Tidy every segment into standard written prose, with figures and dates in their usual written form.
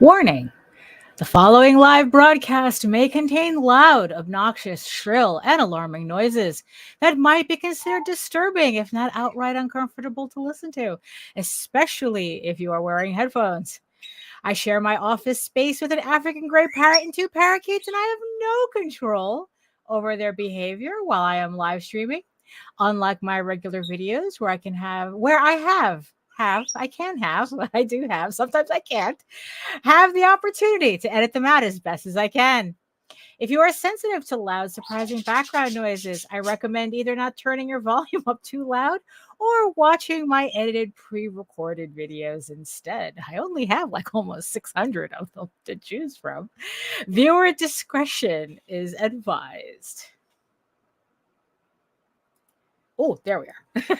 Warning: the following live broadcast may contain loud, obnoxious, shrill, and alarming noises that might be considered disturbing, if not outright uncomfortable to listen to, especially if you are wearing headphones. I share my office space with an African gray parrot and two parakeets, and I have no control over their behavior while I am live streaming. Unlike my regular videos where I can have, where I I can have, I do have, sometimes I can't, have the opportunity to edit them out as best as I can. If you are sensitive to loud, surprising background noises, I recommend either not turning your volume up too loud or watching my edited pre-recorded videos instead. I only have like almost 600 of them to choose from. Viewer discretion is advised. Oh, there we are.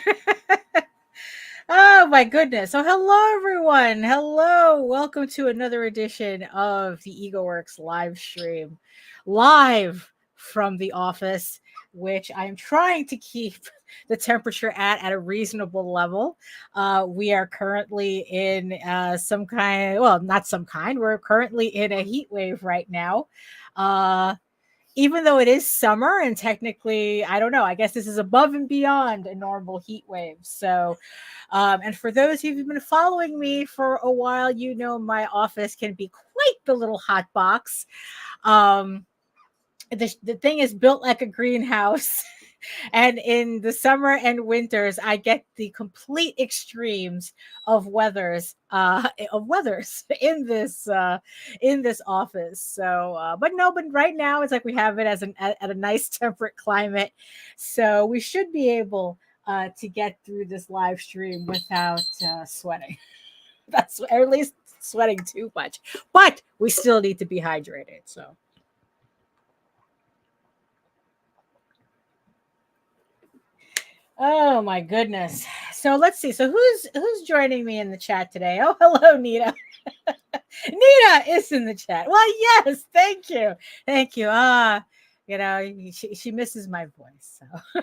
Oh my goodness. So hello everyone. Hello. Welcome to another edition of the EgoWorks live stream. Live from the office, which I'm trying to keep the temperature at a reasonable level. We are currently in some kind, well, not some kind, we're currently in a heat wave right now. Even though it is summer and technically, I don't know, I guess this is above and beyond a normal heat wave. So, and for those who've been following me for a while, you know my office can be quite the little hot box. The thing is built like a greenhouse. And in the summer and winters, I get the complete extremes of weathers in this office. So, but right now it's like we have it as at a nice temperate climate, so we should be able to get through this live stream without sweating. That's, or at least sweating too much. But we still need to be hydrated. So. Oh my goodness. So let's see. So who's joining me in the chat today? Oh, hello, Nita. Nita is in the chat. Well, yes, thank you. Thank you. You know, she misses my voice. So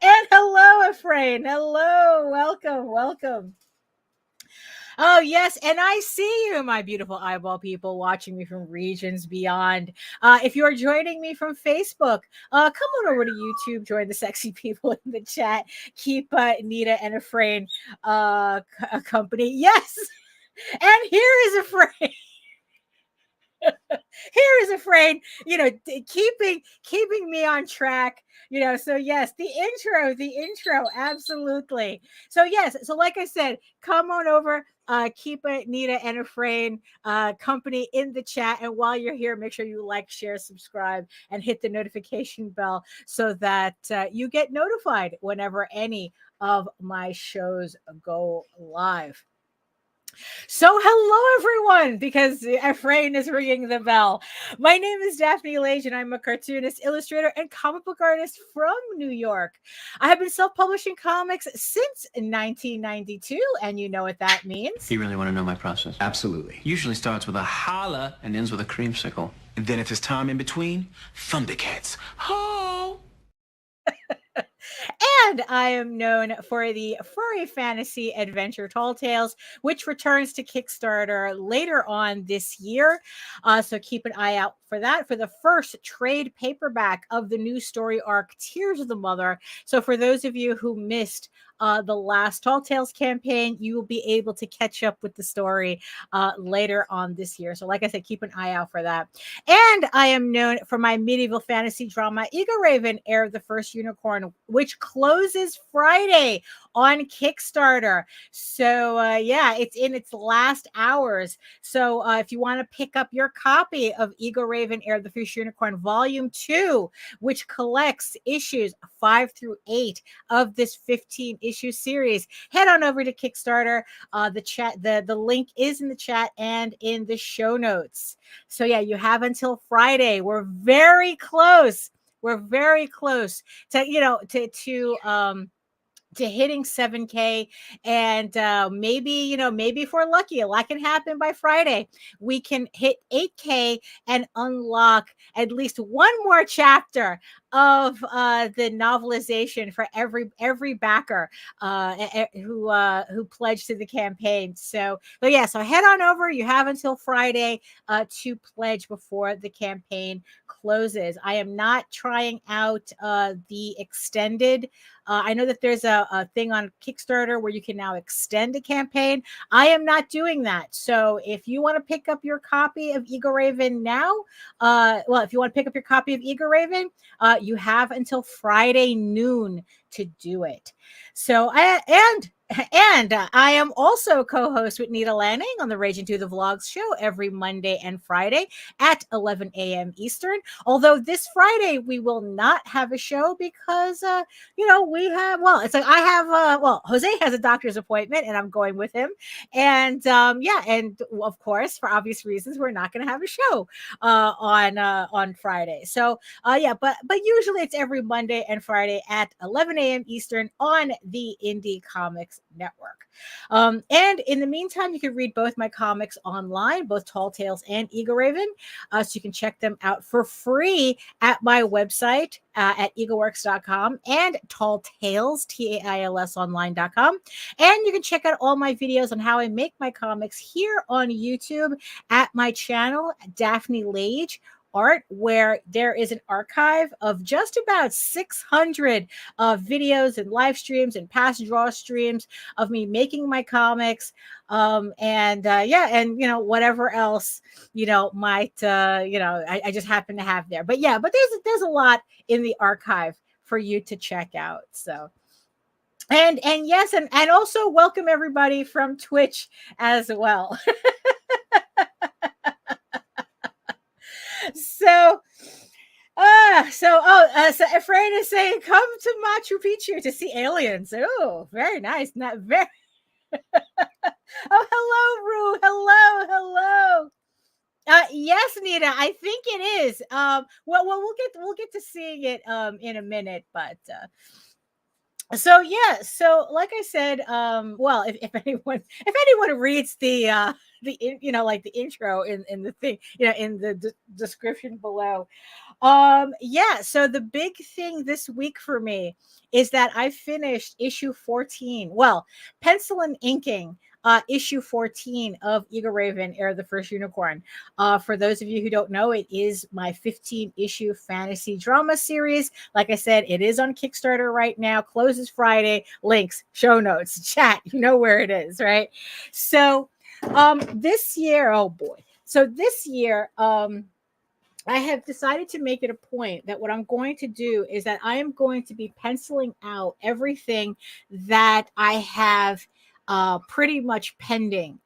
and hello, Efrain. Hello, welcome. Oh, yes. And I see you, my beautiful eyeball people watching me from regions beyond. If you're joining me from Facebook, come on over to YouTube, join the sexy people in the chat. Keep Nita and Efrain company. Yes. And here is Efrain. Here is Efrain, you know, keeping me on track, you know. So yes, the intro, absolutely. So yes, so like I said, come on over, keep Nita and Efrain company in the chat, and while you're here, make sure you like, share, subscribe, and hit the notification bell so that you get notified whenever any of my shows go live. So hello everyone, because Efrain is ringing the bell. My name is Daphne Lage, and I'm a cartoonist, illustrator, and comic book artist from New York. I have been self-publishing comics since 1992, and you know what that means. You really want to know my process? Absolutely. Usually starts with a holla and ends with a creamsicle. And then if there's time in between, Thundercats. Ho! And I am known for the furry fantasy adventure Tall Tales, which returns to Kickstarter later on this year. So keep an eye out for that, for the first trade paperback of the new story arc, Tears of the Mother. So for those of you who missed the last Tall Tales campaign, you will be able to catch up with the story later on this year. So like I said, keep an eye out for that. And I am known for my medieval fantasy drama, EGORAVEN, Heir of the First Unicorn, which closes Friday on Kickstarter. So yeah, it's in its last hours. So if you want to pick up your copy of EGORAVEN, Heir of the First Unicorn Volume 2, which collects issues 5 through 8 of this 15-issue series, head on over to Kickstarter. The link is in the chat and in the show notes. So yeah, you have until Friday. We're very close. We're very close to, you know, to hitting 7K, and maybe if we're lucky, a lot can happen by Friday. We can hit 8K and unlock at least one more chapter of the novelization for every backer who pledged to the campaign. So yeah, so head on over. You have until Friday to pledge before the campaign closes. I am not trying out the extended. I know that there's a thing on Kickstarter where you can now extend a campaign. I am not doing that. So if you want to pick up your copy of EGORAVEN now, if you want to pick up your copy of EGORAVEN, you have until Friday noon to do it. So I am also co-host with Nita Lanning on the Raging Through the Vlogs show every Monday and Friday at 11 a.m. Eastern. Although this Friday we will not have a show because we have Jose has a doctor's appointment and I'm going with him, and and of course for obvious reasons we're not going to have a show on Friday. So but usually it's every Monday and Friday at 11 a.m. Eastern on the Indie Comics Network. And in the meantime, you can read both my comics online, both Tall Tales and EGORAVEN. So you can check them out for free at my website at egoworks.com and Tall Tales, TAILS online.com. And you can check out all my videos on how I make my comics here on YouTube at my channel, Daphne Lage Art, where there is an archive of just about 600 videos and live streams and past draw streams of me making my comics, and whatever else might I just happen to have there. But there's a lot in the archive for you to check out. So and yes, and also welcome everybody from Twitch as well. So Efrain is saying, come to Machu Picchu to see aliens. Oh, very nice. Not very. Oh, hello, Rue. Hello. Yes, Nita, I think it is. We'll get to seeing it in a minute, but so like I said, if anyone reads the intro in the thing, in the description below, so the big thing this week for me is that I finished issue 14, pencil and inking issue 14 of EGORAVEN, Heir of the First Unicorn. For those of you who don't know, it is my 15 issue fantasy drama series. Like I said, it is on Kickstarter right now, closes Friday. Links, show notes, chat, you know where it is, right? So this year, I have decided to make it a point that what I'm going to do is that I am going to be penciling out everything that I have pretty much pending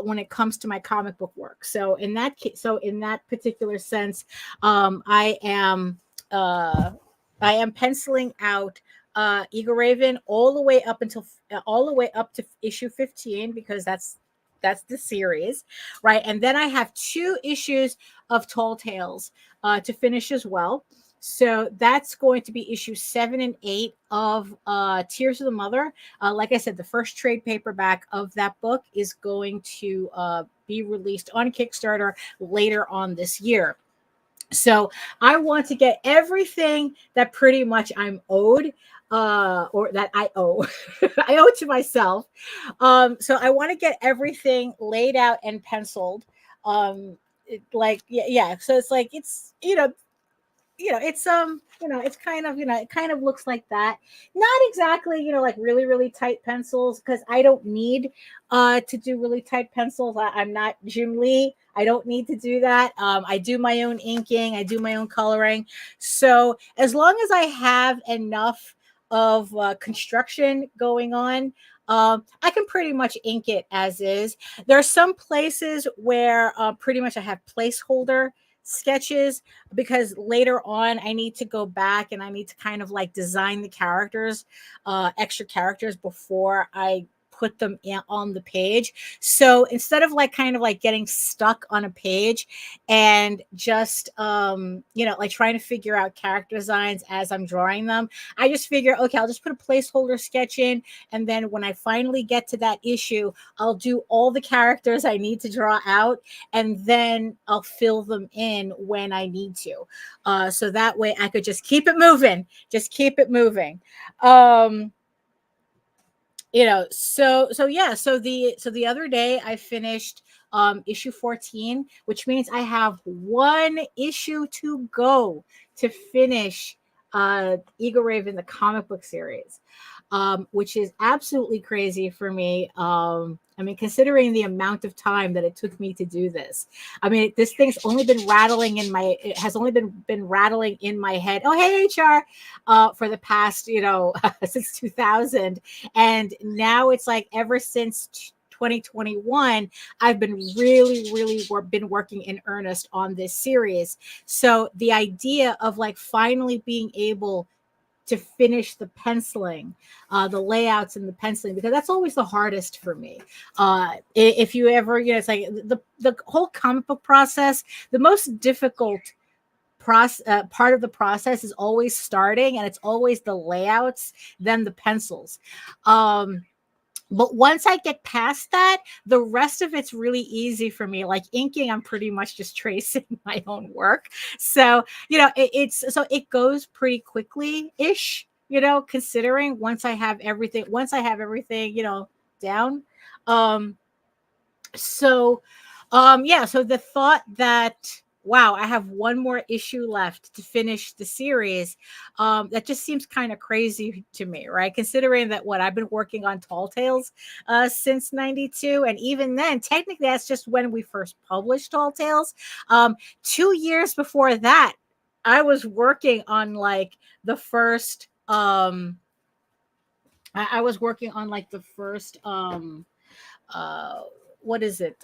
when it comes to my comic book work. So in that particular sense, I am penciling out EGORAVEN all the way up to issue 15, because that's the series, right? And then I have 2 issues of Tall Tales to finish as well. So that's going to be issue 7 and 8 of Tears of the Mother. Like I said, the first trade paperback of that book is going to be released on Kickstarter later on this year. So I want to get everything that pretty much I'm owed, or that I owe. I owe it to myself. So I want to get everything laid out and penciled. So it's like it's kind of, it kind of looks like that. Not exactly, like really, really tight pencils, because I don't need to do really tight pencils. I'm not Jim Lee. I don't need to do that. I do my own inking. I do my own coloring. So as long as I have enough of construction going on, I can pretty much ink it as is. There are some places where pretty much I have placeholder sketches, because later on I need to go back and I need to kind of like design the characters, extra characters, before I put them on the page. So instead of like kind of like getting stuck on a page and just like trying to figure out character designs as I'm drawing them, I just figure, okay, I'll just put a placeholder sketch in, and then when I finally get to that issue, I'll do all the characters I need to draw out, and then I'll fill them in when I need to. So that way I could just keep it moving. So the other day I finished issue 14, which means I have one issue to go to finish EGORAVEN, the comic book series, which is absolutely crazy for me. I mean, considering the amount of time that it took me to do this. I mean, this thing's only been rattling in my, it has only been rattling in my head. Oh, hey, HR, for the past, since 2000. And now it's like ever since 2021, I've been really been working in earnest on this series. So the idea of like finally being able to finish the penciling, the layouts and the penciling, because that's always the hardest for me. If you ever, it's like the whole comic book process, the most difficult part of the process is always starting, and it's always the layouts, then the pencils. But once I get past that, the rest of it's really easy for me. Like inking, I'm pretty much just tracing my own work. So, it goes pretty quickly ish, considering once I have everything, down. So the thought that, wow, I have one more issue left to finish the series. That just seems kind of crazy to me, right? Considering that I've been working on Tall Tales since 92. And even then, technically, that's just when we first published Tall Tales. 2 years before that, I was working on like the first, I was working on like the first, what is it?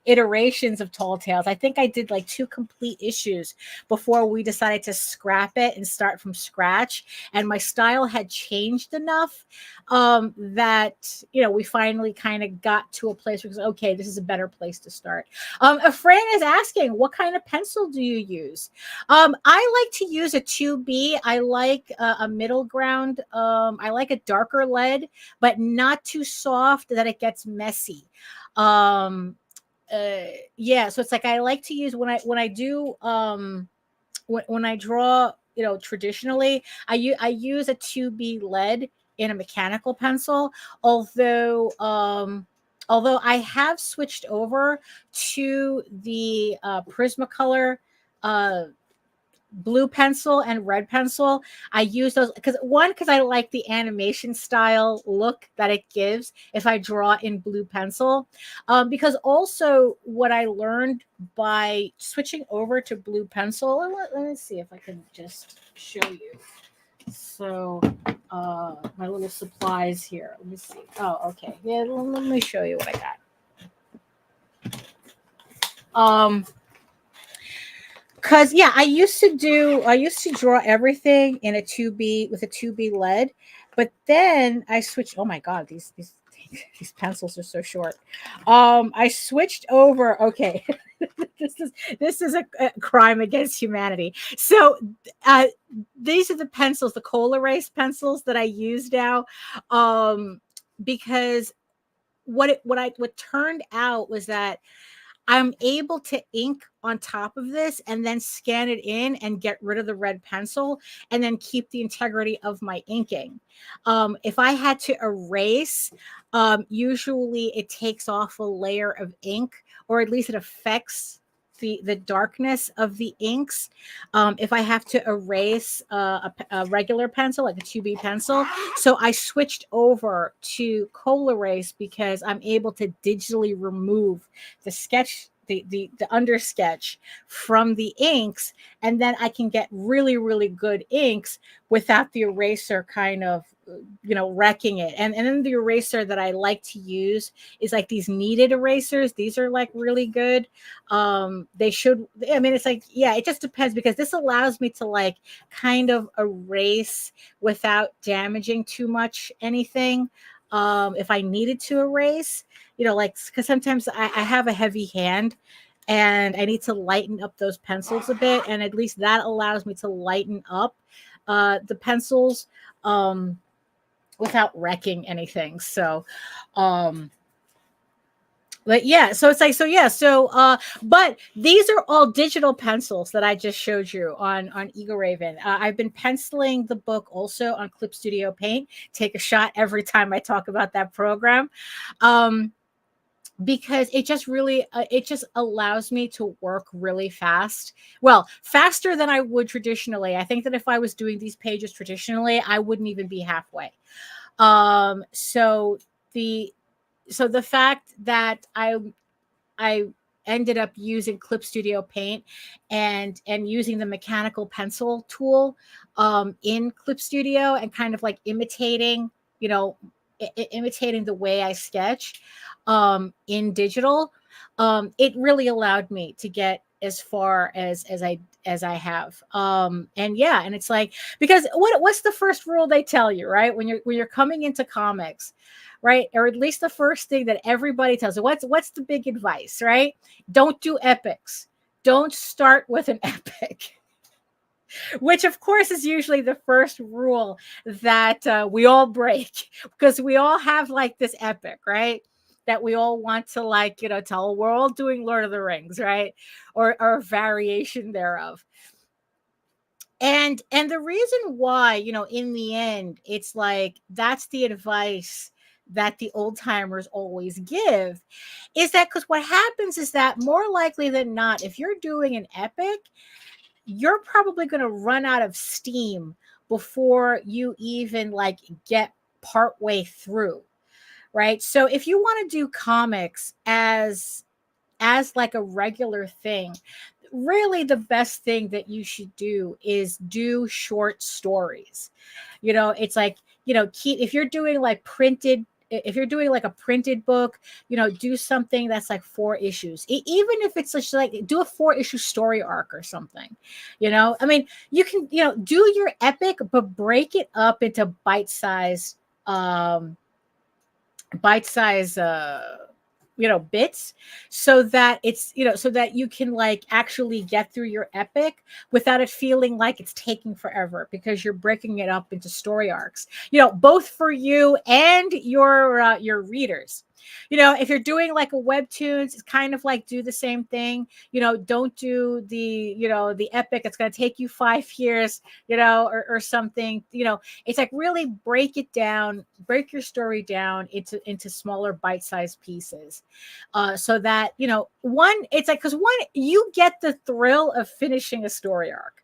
Iterations of Tall Tales. I think I did like 2 complete issues before we decided to scrap it and start from scratch. And my style had changed enough that we finally kind of got to a place where it was, okay, this is a better place to start. A friend is asking, what kind of pencil do you use? I like to use a 2B. I like a middle ground. I like a darker lead, but not too soft that it gets messy. So it's like I like to use when I do when I draw, traditionally I use a 2B lead in a mechanical pencil, although I have switched over to the Prismacolor blue pencil and red pencil. I use those because I like the animation style look that it gives if I draw in blue pencil. Because also what I learned by switching over to blue pencil, let me see if I can just show you. So my little supplies here. Let me see. Oh, okay. Yeah, let me show you what I got. Because I used to draw everything in a 2B with a 2B lead, but then I switched. Oh my God, these pencils are so short. I switched over. Okay, this is a crime against humanity. So these are the pencils, the coal erase pencils that I use now, because what turned out was that I'm able to ink on top of this and then scan it in and get rid of the red pencil and then keep the integrity of my inking. If I had to erase, usually it takes off a layer of ink, or at least it affects the darkness of the inks. If I have to erase a regular pencil, like a 2B pencil. So I switched over to coal erase because I'm able to digitally remove the sketch, the under sketch from the inks, and then I can get really good inks without the eraser kind of wrecking it. And then the eraser that I like to use is like these kneaded erasers. These are like really good. It's like, it just depends, because this allows me to like kind of erase without damaging too much anything. if I needed to erase, like, because sometimes I have a heavy hand and I need to lighten up those pencils a bit. And at least that allows me to lighten up the pencils without wrecking anything. So, but yeah, so it's like, so yeah, but these are all digital pencils that I just showed you on EGORAVEN. I've been penciling the book also on Clip Studio Paint. Take a shot every time I talk about that program. Because it just really it just allows me to work really fast, well, faster than I would traditionally. I think that if I was doing these pages traditionally, I wouldn't even be halfway. So the fact that I ended up using Clip Studio Paint and using the mechanical pencil tool in Clip Studio and kind of like imitating, imitating the way I sketch in digital, it really allowed me to get as far as I have. And yeah, and it's like, because what's the first rule they tell you, right? When you're coming into comics, right? Or at least the first thing that everybody tells you, what's the big advice, right? Don't do epics. Don't start with an epic. Which of course is usually the first rule that we all break, because we all have like this epic, right? That we all want to, like, tell we're all doing Lord of the Rings, right? Or a variation thereof. And the reason why, in the end, it's like that's the advice that the old timers always give, is that because what happens is that more likely than not, if you're doing an epic, you're probably going to run out of steam before you even like get partway through, right? So if you want to do comics as like a regular thing, really the best thing that you should do is do short stories. It's like, if you're doing like if you're doing like a printed book, do something that's like 4 issues. Even if it's just like, do a 4-issue story arc or something. I mean, you can, do your epic, but break it up into bite-sized bits, so that it's, so that you can like actually get through your epic without it feeling like it's taking forever, because you're breaking it up into story arcs, both for you and your readers. If you're doing like a webtoons, it's kind of like, do the same thing. Don't do the epic it's going to take you 5 years, or something. It's like, really break it down, break your story down into smaller bite-sized pieces, so that, it's like, because you get the thrill of finishing a story arc.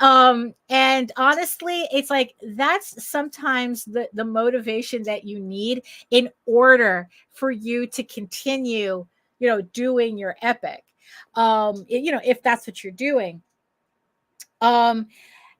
And honestly, it's like, that's sometimes the motivation that you need in order for you to continue, doing your epic. If that's what you're doing.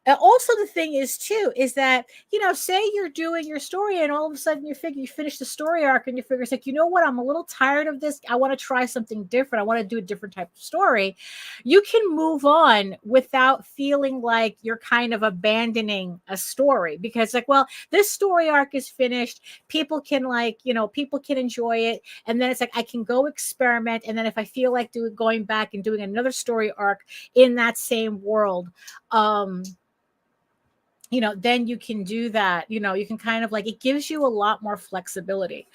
And also the thing is too, is that, say you're doing your story and all of a sudden you finish the story arc and you figure, it's like, you know what, I'm a little tired of this. I want to try something different. I want to do a different type of story. You can move on without feeling like you're kind of abandoning a story, because like, well, this story arc is finished. People can people can enjoy it. And then it's like, I can go experiment. And then if I feel like going back and doing another story arc in that same world, then you can do that. You can kind of like, it gives you a lot more flexibility.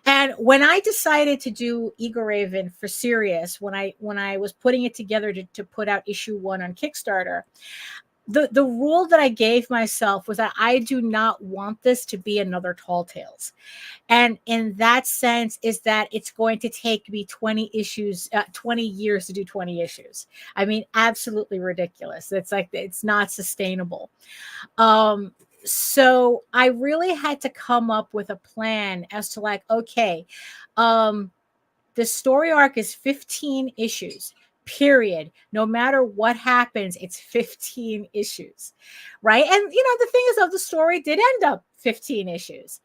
And when I decided to do EGORAVEN for serious, when I was putting it together to put out issue 1 on Kickstarter, the rule that I gave myself was that I do not want this to be another Tall Tales. And in that sense is that it's going to take me 20 years to do 20 issues. I mean, absolutely ridiculous. It's like, it's not sustainable. So I really had to come up with a plan as to like, okay, the story arc is 15 issues. period. No matter what happens, it's 15 issues, right? And the thing is, though, the story did end up 15 issues.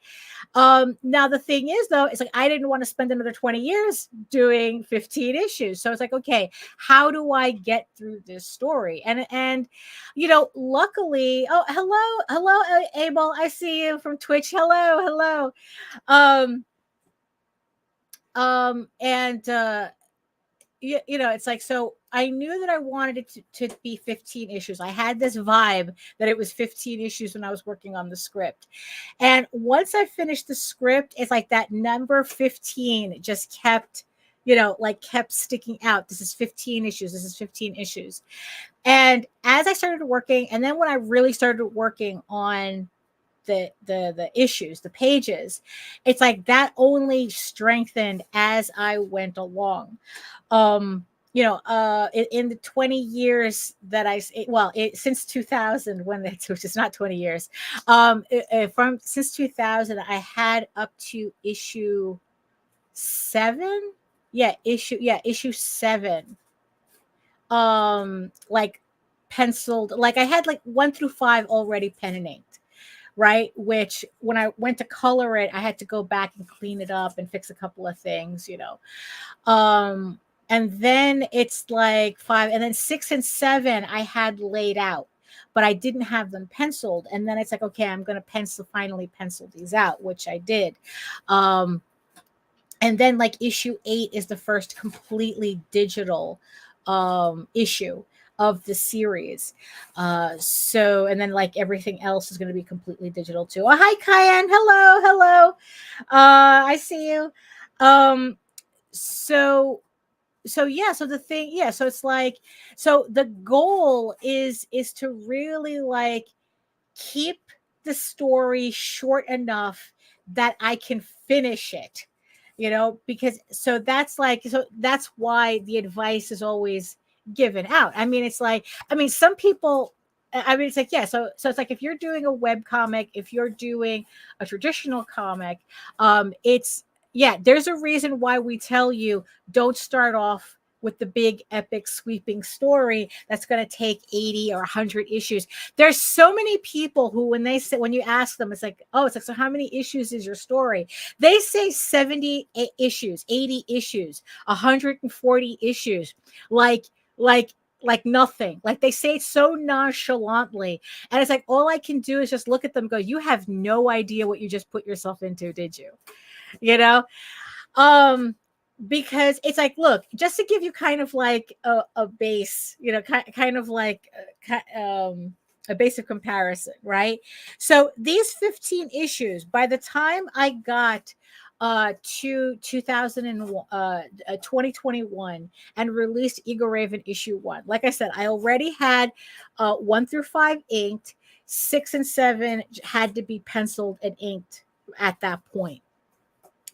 Now the thing is, though, it's like I didn't want to spend another 20 years doing 15 issues. So it's like, okay, how do I get through this story? And luckily, oh, hello, Abel, I see you from Twitch. Hello. It's like, so I knew that I wanted it to be 15 issues. I had this vibe that it was 15 issues when I was working on the script. And once I finished the script, it's like that number 15 just kept sticking out. This is 15 issues. This is 15 issues. And as I started working, and then when I really started working on the issues, the pages, it's like that only strengthened as I went along. In the 20 years that since 2000, which is not 20 years, since 2000, I had up to issue 7. Issue 7. Like penciled, like I had like 1 through 5 already pen and inked. Right, which when I went to color it, I had to go back and clean it up and fix a couple of things, and then it's like 5, and then 6 and 7 I had laid out, but I didn't have them penciled. And then it's like, okay, I'm going to finally pencil these out, which I did. And then like issue 8 is the first completely digital issue of the series. And then like everything else is going to be completely digital too. Oh, hi, Cayenne. Hello. I see you. So it's like, so the goal is to really like keep the story short enough that I can finish it, because that's why the advice is always given out. Some people, it's like, yeah, so it's like if you're doing a web comic, if you're doing a traditional comic, there's a reason why we tell you don't start off with the big epic sweeping story that's going to take 80 or 100 issues. There's so many people who, when you ask them, it's like, so how many issues is your story? They say 70 issues, 80 issues, 140 issues, like nothing. Like they say it so nonchalantly. And it's like, all I can do is just look at them and go, you have no idea what you just put yourself into, did you? Because it's like, look, just to give you kind of like a base, kind of like a base of comparison, right? So these 15 issues, by the time I got to 2021 and released EGORAVEN issue 1, like I said, I already had 1 through 5 inked. 6 and 7 had to be penciled and inked at that point,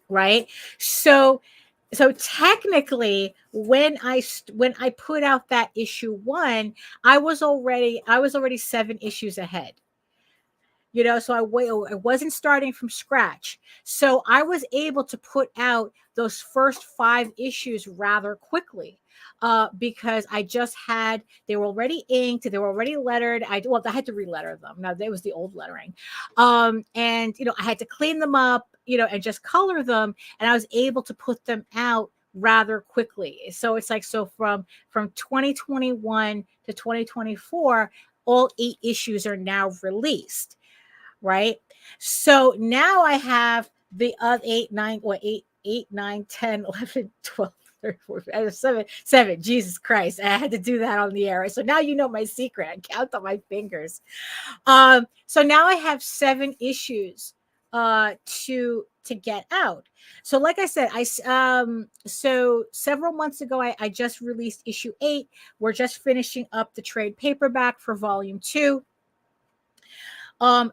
right? So technically, when I put out that issue 1, I was already 7 issues ahead. So I wasn't starting from scratch. So I was able to put out those first 5 issues rather quickly, because they were already inked, they were already lettered. I had to re-letter them. Now, that was the old lettering. And I had to clean them up, and just color them, and I was able to put them out rather quickly. So it's like, so from 2021 to 2024, all 8 issues are now released. Right. So now I have the other 8, 9, 10, 11, 12, 13, 14, 7. Jesus Christ. I had to do that on the air. So now you know my secret. I count on my fingers. So now I have 7 issues to get out. So like I said, so several months ago, I just released issue 8. We're just finishing up the trade paperback for volume 2.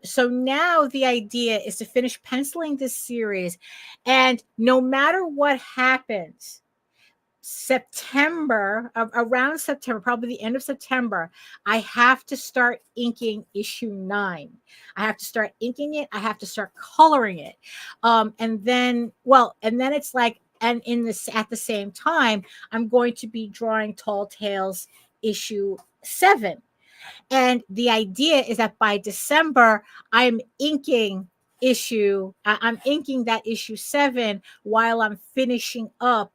So now the idea is to finish penciling this series, and no matter what happens, around September, probably the end of September, I have to start inking issue 9. I have to start inking it. I have to start coloring it. And then it's like, and in this at the same time, I'm going to be drawing Tall Tales issue 7. And the idea is that by December, I'm inking I'm inking that issue 7 while I'm finishing up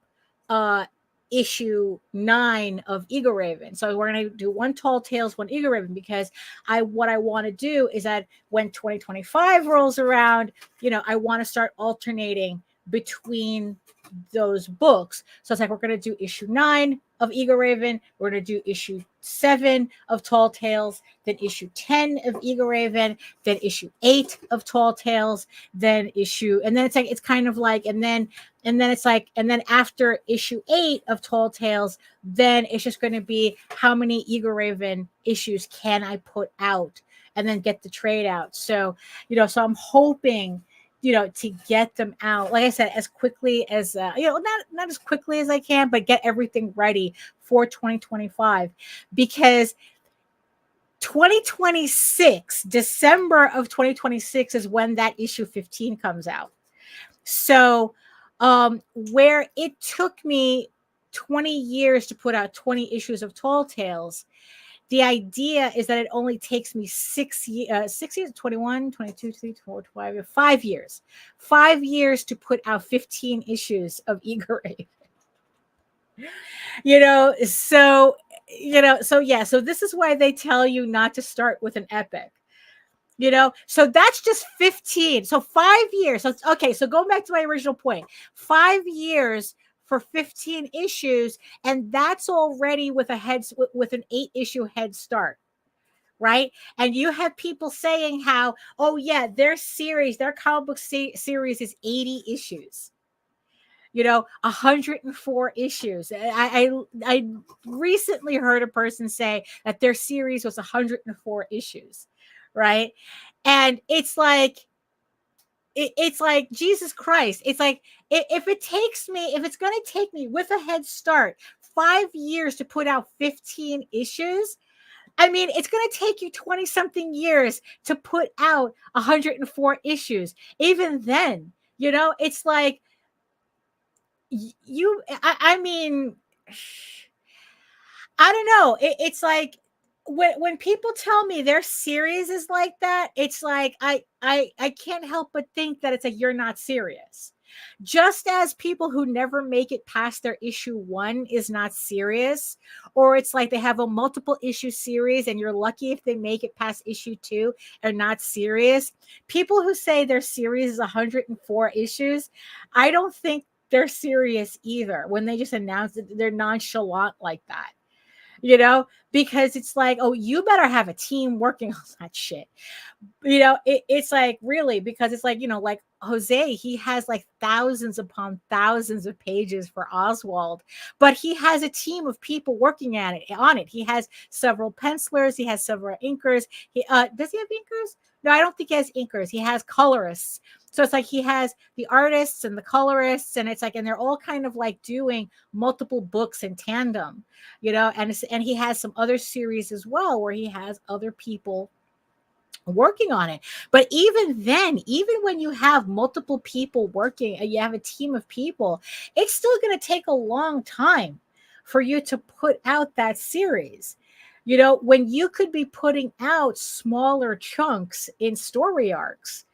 uh issue 9 of EGORAVEN. So we're going to do one Tall Tales, one EGORAVEN, because what I want to do is that when 2025 rolls around, I want to start alternating between those books. So it's like we're going to do issue 9 of EGORAVEN, we're going to do issue 7 of Tall Tales, then issue 10 of EGORAVEN, then issue 8 of Tall Tales, then and then it's kind of like, and then after issue 8 of Tall Tales, then it's just going to be how many EGORAVEN issues can I put out and then get the trade out. So, so I'm hoping, to get them out, like I said, as quickly as, not as quickly as I can, but get everything ready for 2025, because 2026, December of 2026 is when that issue 15 comes out. So, where it took me 20 years to put out 20 issues of Tall Tales, the idea is that it only takes me 6 years, 21, 22, 23, 24, 25, 5 years. 5 years to put out 15 issues of EGORAVEN. So this is why they tell you not to start with an epic. So that's just 15. So 5 years. So okay, so going back to my original point, 5 years for 15 issues, and that's already with an 8-issue head start, right? And you have people saying how, oh yeah, their comic book series is 80 issues. 104 issues. I recently heard a person say that their series was 104 issues, right? And it's like Jesus Christ. It's like, if it's going to take me with a head start 5 years to put out 15 issues, I mean, it's going to take you 20 something years to put out 104 issues. Even then, it's like I mean, I don't know. It's like, when people tell me their series is like that, it's like I can't help but think that it's like, you're not serious. Just as people who never make it past their issue 1 is not serious, or it's like they have a multiple issue series and you're lucky if they make it past issue 2 are not serious. People who say their series is 104 issues, I don't think they're serious either when they just announce that they're nonchalant like that. Because it's like, oh, you better have a team working on that shit. It's like, really, because it's like, like Jose, he has like thousands upon thousands of pages for Oswald, but he has a team of people working on it. He has several pencilers. He has several inkers. Does he have inkers? No, I don't think he has inkers. He has colorists. So it's like he has the artists and the colorists, and it's like, and they're all kind of like doing multiple books in tandem, and he has some other series as well where he has other people working on it. But even then, even when you have multiple people working, you have a team of people, it's still going to take a long time for you to put out that series. When you could be putting out smaller chunks in story arcs.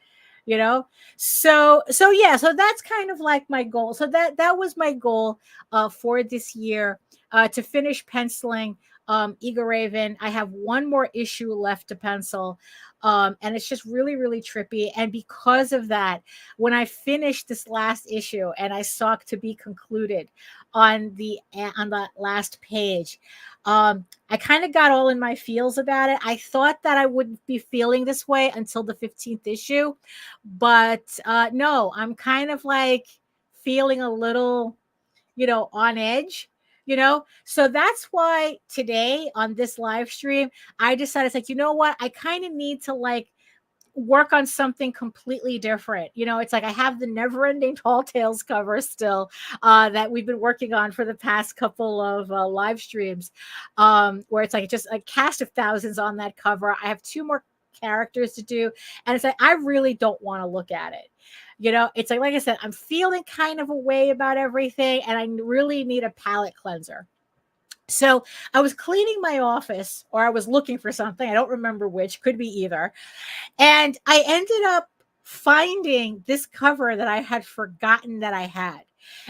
So that's kind of like my goal. So that was my goal for this year, to finish penciling EGORAVEN. I have one more issue left to pencil, and it's just really, really trippy. And because of that, when I finished this last issue and I saw to be concluded on that last page, I kind of got all in my feels about it. I thought that I wouldn't be feeling this way until the 15th issue, but no, I'm kind of like feeling a little, on edge. So that's why today on this live stream, I decided, it's like, you know what? I kind of need to like work on something completely different. It's like I have the Never Ending Tall Tales cover still that we've been working on for the past couple of live streams, where it's like just a cast of thousands on that cover. I have 2 more characters to do, and it's like I really don't want to look at it. It's like I said, I'm feeling kind of a way about everything, and I really need a palate cleanser. So I was cleaning my office, or I was looking for something. I don't remember which, could be either. And I ended up finding this cover that I had forgotten that I had.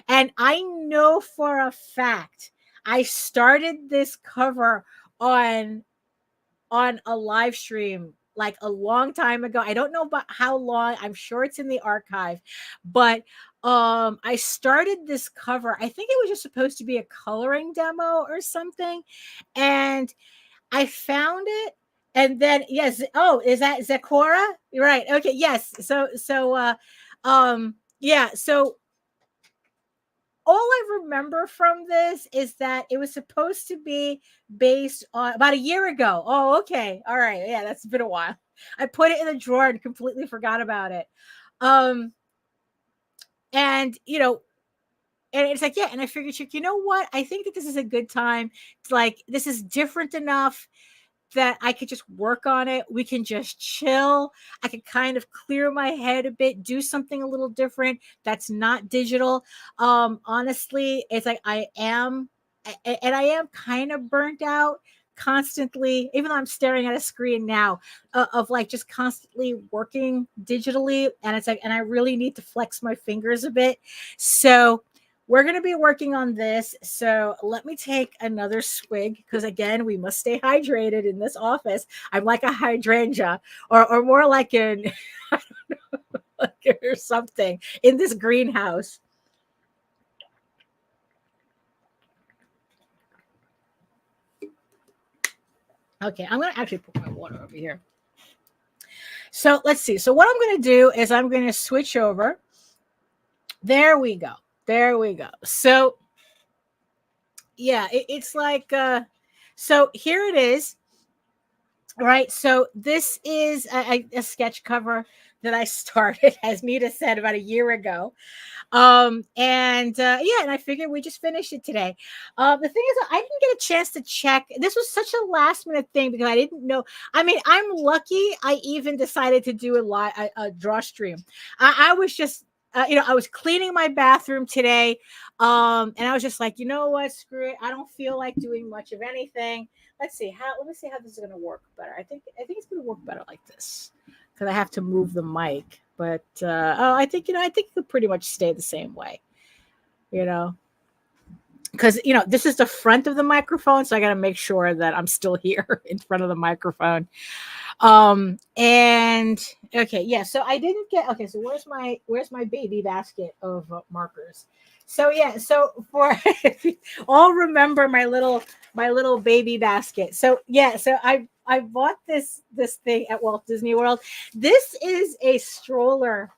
And I know for a fact I started this cover on a live stream like a long time ago. I don't know about how long. I'm sure it's in the archive, but I started this cover. I think it was just supposed to be a coloring demo or something, and I found it. And then yes, oh, is that Zakora? Right. Okay, yes. Yeah, so all I remember from this is that it was supposed to be based on about a year ago. Oh, okay. All right. Yeah, that's been a while. I put it in the drawer and completely forgot about it. Um, and and it's like, yeah, and I figured, you know what? I think that this is a good time. It's like, this is different enough that I could just work on it. We can just chill. I could kind of clear my head a bit, do something a little different that's not digital. Honestly, it's like I am kind of burnt out constantly, even though I'm staring at a screen now, of like just constantly working digitally. And it's like, and I really need to flex my fingers a bit. So we're going to be working on this. So let me take another swig, because again, we must stay hydrated in this office. I'm like a hydrangea, or more like an I don't know, or something in this greenhouse. Okay, I'm going to actually put my water over here. So let's see. So what I'm going to do is I'm going to switch over. There we go. There we go. So yeah, it's like so here it is. Right. So this is a sketch cover that I started, as Nita said, about a year ago. Yeah, and I figured we just finished it today. The thing is, I didn't get a chance to check. This was such a last minute thing because I didn't know. I mean, I'm lucky I even decided to do a draw stream. I was just I was cleaning my bathroom today. And I was just like, you know what, screw it. I don't feel like doing much of anything. Let me see how this is gonna work better. I think it's gonna work better like this, because I have to move the mic. But I think it could pretty much stay the same way, because this is the front of the microphone, so I got to make sure that I'm still here in front of the microphone. And okay, yeah. So I didn't get okay. So where's my baby basket of markers? So yeah. So for all remember my little baby basket. So yeah. So I bought this thing at Walt Disney World. This is a stroller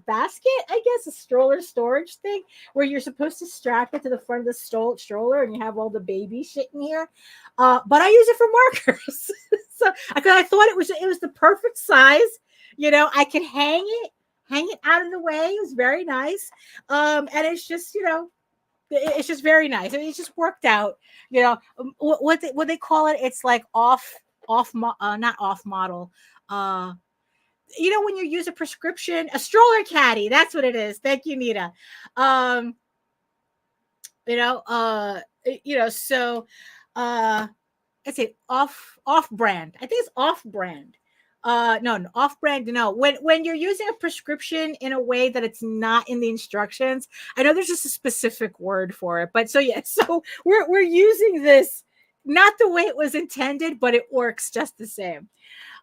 basket, I guess, a stroller storage thing where you're supposed to strap it to the front of the stroller, and you have all the baby shit in here. But I use it for markers. So I thought it was the perfect size. I could hang it out of the way. It was very nice. And it's just, it's just very nice. I mean, it just worked out. What they call it? It's like not off model. When you use a prescription, a stroller caddy, that's what it is. Thank you, Nita. So let's say off brand. I think it's off brand. No, off brand. No, when you're using a prescription in a way that it's not in the instructions, I know there's just a specific word for it. But so yeah, so we're using this not the way it was intended, but it works just the same.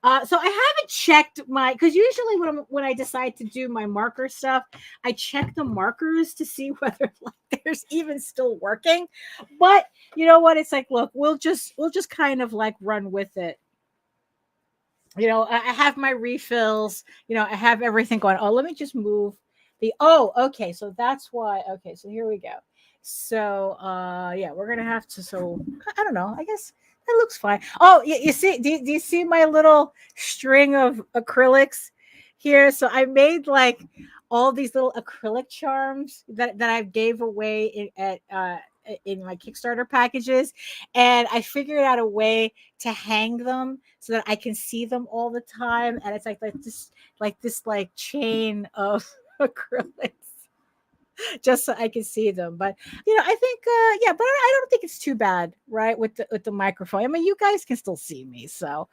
So I haven't checked because usually when I decide to do my marker stuff, I check the markers to see whether there's even still working. But you know what? It's like, look, we'll just kind of like run with it. I have my refills. I have everything going. Oh, let me just move okay. So that's why. Okay, so here we go. So yeah, we're gonna have to. So I don't know. I guess that looks fine. Oh, you see? Do you see my little string of acrylics here? So I made like all these little acrylic charms that I gave away in my Kickstarter packages, and I figured out a way to hang them so that I can see them all the time. And it's like this chain of acrylics just so I can see them. But I think yeah, but I don't think it's too bad, right? With the microphone. I mean, you guys can still see me, so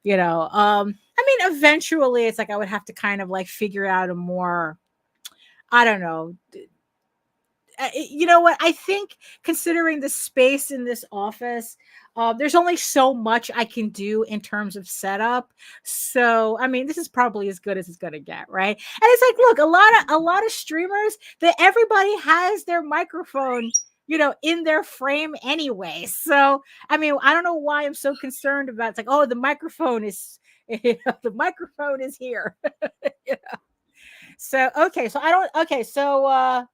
I mean, eventually it's like I would have to kind of like figure out a more, I don't know. You know what? I think considering the space in this office, there's only so much I can do in terms of setup. So, I mean, this is probably as good as it's gonna get, right? And it's like, look, a lot of streamers that everybody has their microphone, in their frame anyway. So, I mean, I don't know why I'm so concerned about. It's like, oh, the microphone is, the microphone is here. So, okay, so I don't. Okay, so.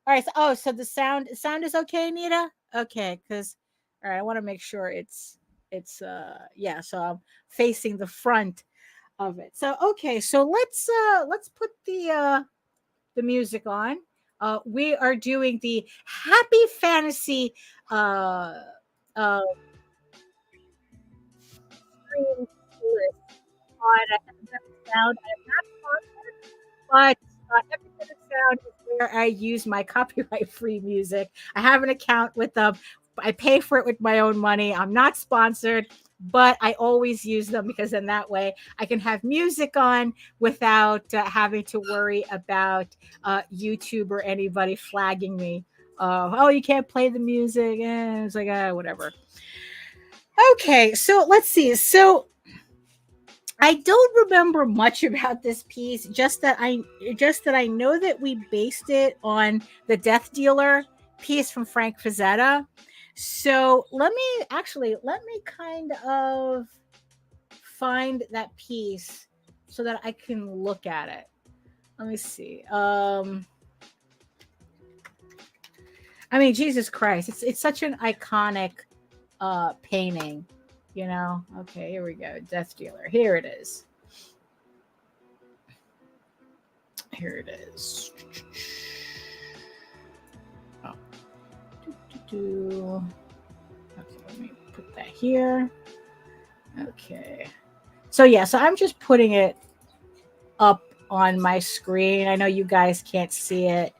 All right. So the sound is okay, Nita? Okay, because all right, I want to make sure it's yeah, so I'm facing the front of it. So okay, so let's put the music on. We are doing the Happy Fantasy uh stream list on Epidemic Sound. I am not sponsored, but Epidemic Sound is where I use my copyright-free music. I have an account with them. I pay for it with my own money. I'm not sponsored, but I always use them because in that way I can have music on without having to worry about YouTube or anybody flagging me. Oh, you can't play the music. It's like whatever. Okay, so let's see. So I don't remember much about this piece, just that I know that we based it on the Death Dealer piece from Frank Frazetta. So let me kind of find that piece so that I can look at it. Let me see. I mean, Jesus Christ, it's such an iconic painting. Okay, here we go. Death Dealer. Here it is. Here it is. Oh. Okay, let me put that here. Okay. So yeah, so I'm just putting it up on my screen. I know you guys can't see it.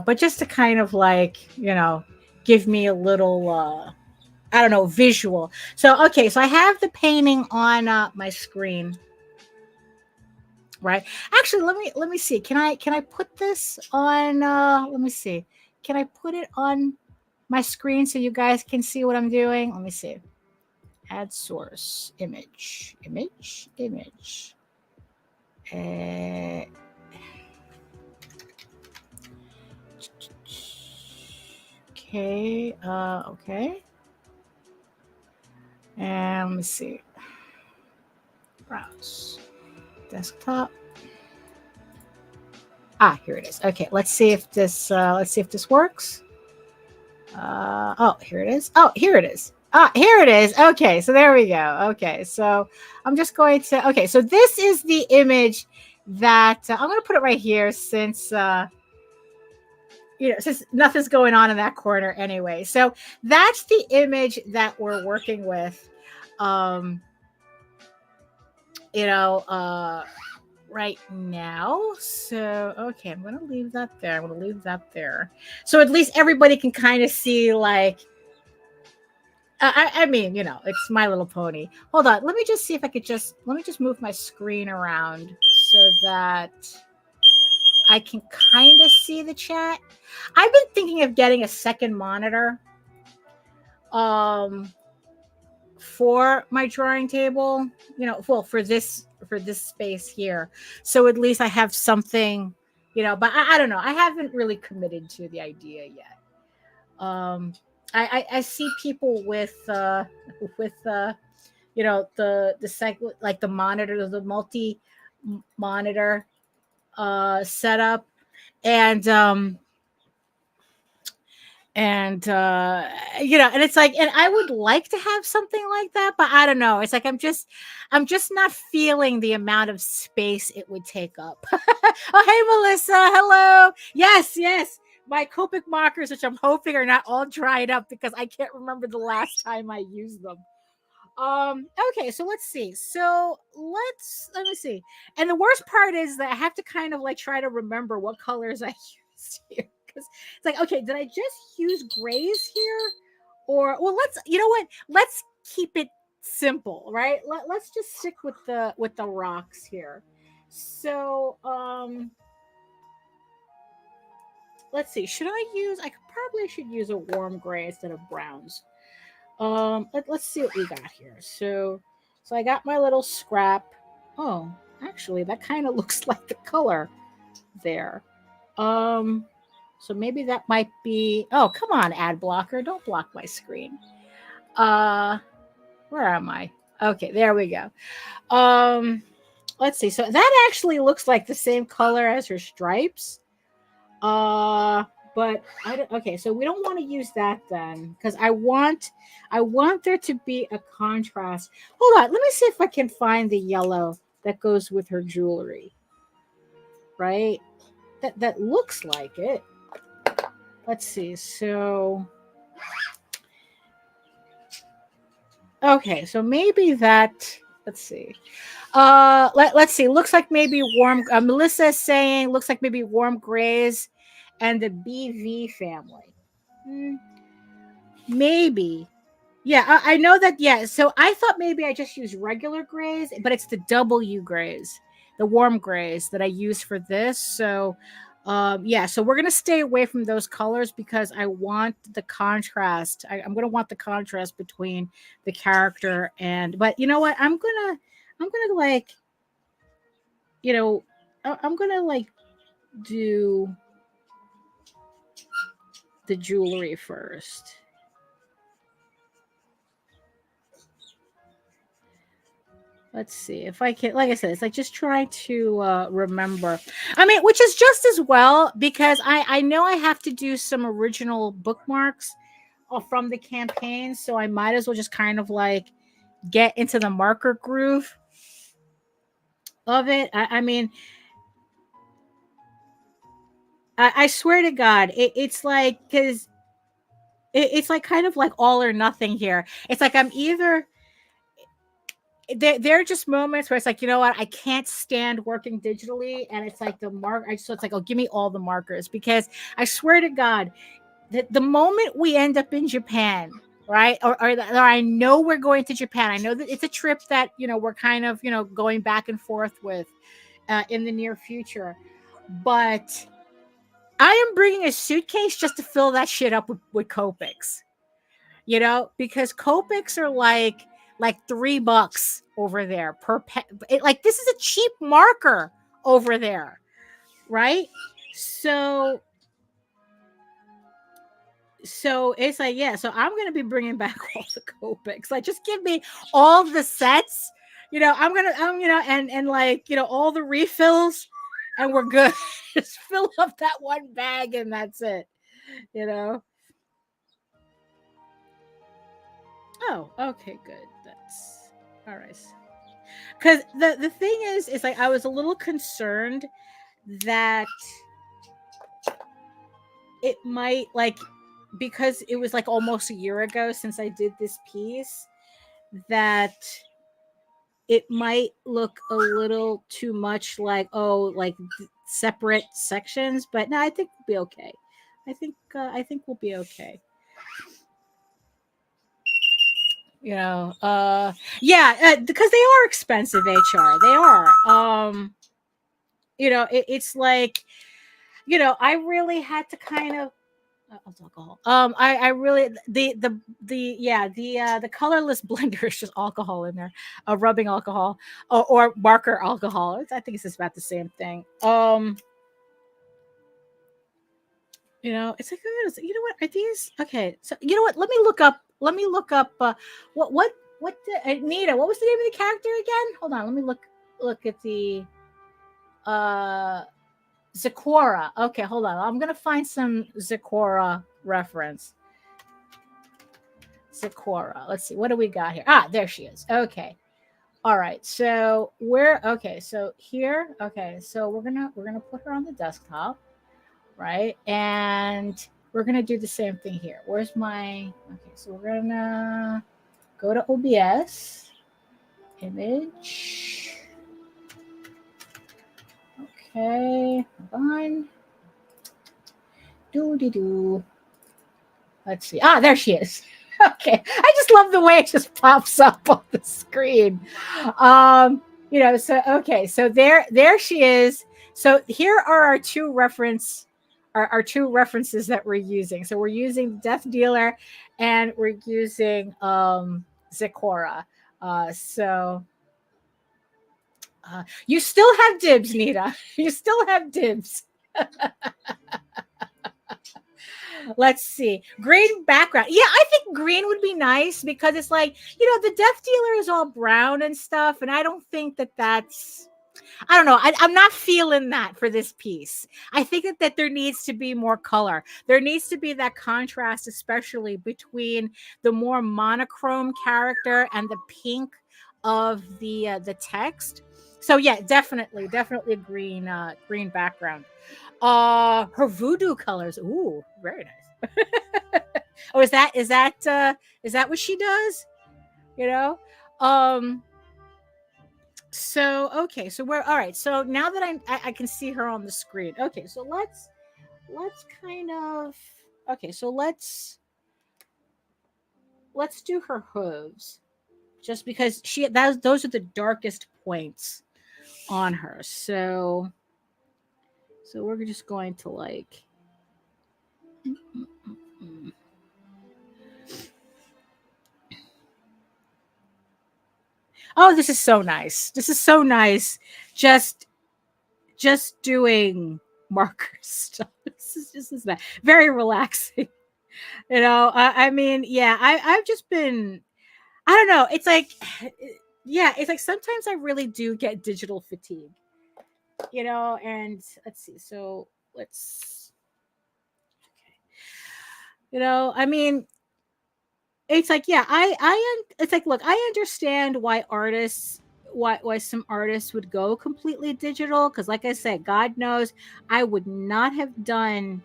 But just to kind of like, give me a little, I don't know, visual. So, okay, so I have the painting on my screen, right? Actually, let me see. Can I put this on? Let me see. Can I put it on my screen so you guys can see what I'm doing? Let me see. Add source, image. Okay. Okay. And let me see. Browse. Desktop. Here it is. Okay, let's see if this works. Oh, here it is. Oh, here it is. Here it is. Okay, so there we go. Okay, so I'm just going to. Okay, so this is the image that I'm going to put it right here since since nothing's going on in that corner anyway. So that's the image that we're working with. Right now. So, okay, I'm going to leave that there. So at least everybody can kind of see, like, I mean, it's My Little Pony. Hold on. Let me just see if I could let me just move my screen around so that I can kind of see the chat. I've been thinking of getting a second monitor for my drawing table, for this space here. So at least I have something, but I don't know. I haven't really committed to the idea yet. I see people with the cycle, like the monitor, the multi monitor setup, and and it's like, and I would like to have something like that, but I don't know. It's like I'm just not feeling the amount of space it would take up. Oh, hey Melissa, hello. Yes, my Copic markers, which I'm hoping are not all dried up because I can't remember the last time I used them. Okay, so let's see. So let me see. And the worst part is that I have to kind of like try to remember what colors I used here. Because it's like, okay, did I just use grays here? Or well, you know what? Let's keep it simple, right? Let's just stick with the rocks here. So let's see. I probably should use a warm gray instead of browns. Let's see what we got here. So I got my little scrap. Oh, actually, that kind of looks like the color there. So maybe that might be. Oh, come on, ad blocker! Don't block my screen. Where am I? Okay, there we go. Let's see. So that actually looks like the same color as her stripes. But I don't, okay, so we don't want to use that then because I want there to be a contrast. Hold on, let me see if I can find the yellow that goes with her jewelry. Right? That looks like it. Let's see. So okay, so maybe that, let's see. Let's see. Looks like maybe warm. Melissa is saying looks like maybe warm grays, and the BV family. Maybe. Yeah, I know that. Yeah, so I thought maybe I just use regular grays, but it's the W grays, the warm grays that I use for this. So, yeah, so we're gonna stay away from those colors because I want the contrast. I'm gonna want the contrast between the character and. But you know what? I'm gonna like, you know, I'm gonna like do the jewelry first. Let's see if I can. Like I said, it's like just trying to remember. I mean, which is just as well because I know I have to do some original bookmarks from the campaign, so I might as well just kind of like get into the marker groove of it. I mean, I swear to God, it's like because it's like kind of like all or nothing here. It's like I'm either there are just moments where it's like, you know what, I can't stand working digitally, and it's like so it's like, oh, give me all the markers because I swear to God, the moment we end up in Japan, right, or I know we're going to Japan, I know that it's a trip that we're kind of going back and forth with in the near future, but I am bringing a suitcase just to fill that shit up with Copics. Because Copics are like $3 over there per like this is a cheap marker over there, right? So it's like, yeah, so I'm gonna be bringing back all the Copics. Like, just give me all the sets. I'm and like all the refills, and we're good. Just fill up that one bag, and that's it. Oh, okay, good. That's all right. Because the thing is like I was a little concerned that it might like because it was like almost a year ago since I did this piece that it might look a little too much like separate sections, but no, I think we'll be okay. I think we'll be okay. Yeah, because they are expensive, HR. They are. It's like, I really had to kind of alcohol. I really the colorless blender is just alcohol in there, rubbing alcohol or marker alcohol. I think it's just about the same thing. It's like, you know what? Are these okay? So you know what? Let me look up. What Nita? What was the name of the character again? Hold on. Let me look at the Zecora. Okay, hold on. I'm gonna find some Zecora reference. Zecora. Let's see. What do we got here? There she is. Okay. All right. So so here. Okay. So we're gonna put her on the desktop, right? And we're gonna do the same thing here. Where's my? Okay. So we're gonna go to OBS, image. Okay, hold on. Do. Let's see. Ah, there she is. Okay, I just love the way it just pops up on the screen. So okay, so there she is. So here are our two references that we're using. So we're using Death Dealer, and we're using Zecora. You still have dibs, Nita. You still have dibs. Let's see. Green background. Yeah, I think green would be nice because it's like, the Death Dealer is all brown and stuff. And I don't think that's, I don't know. I'm not feeling that for this piece. I think that there needs to be more color. There needs to be that contrast, especially between the more monochrome character and the pink of the text. So yeah, definitely a green background. Her voodoo colors. Ooh, very nice. Oh, is that what she does? So okay, so we're all right. So now that I can see her on the screen. Okay, so let's kind of okay. So let's do her hooves, just because those are the darkest points on her. So we're just going to like. Oh, this is so nice. This is so nice. Just doing marker stuff. This is that very relaxing. I mean, yeah, I've just been, I don't know. It's like, yeah, it's like sometimes I really do get digital fatigue, and let's see. So let's, okay. I mean, it's like, yeah, it's like, look, I understand why some artists would go completely digital, because like I said, God knows I would not have done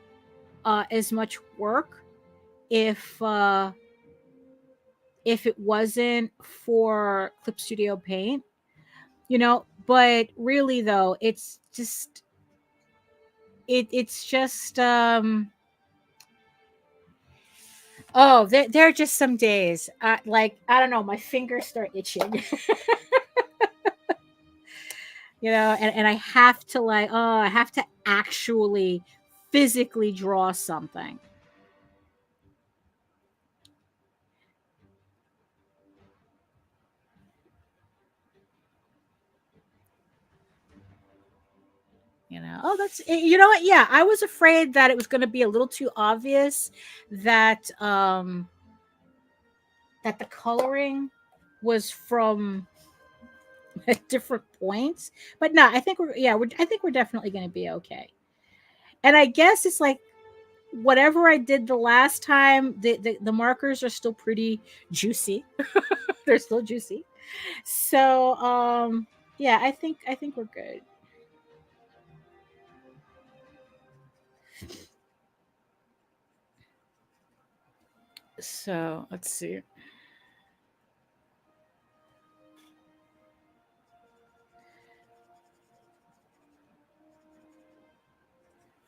as much work if it wasn't for Clip Studio Paint, but really though, it's just oh, there are just some days like, I don't know, my fingers start itching. And I have to I have to actually physically draw something. Oh, that's, what? Yeah, I was afraid that it was going to be a little too obvious that that the coloring was from different points, but no, I think we're definitely going to be okay. And I guess it's like whatever I did the last time, the markers are still pretty juicy. They're still juicy. So yeah, I think we're good. So let's see.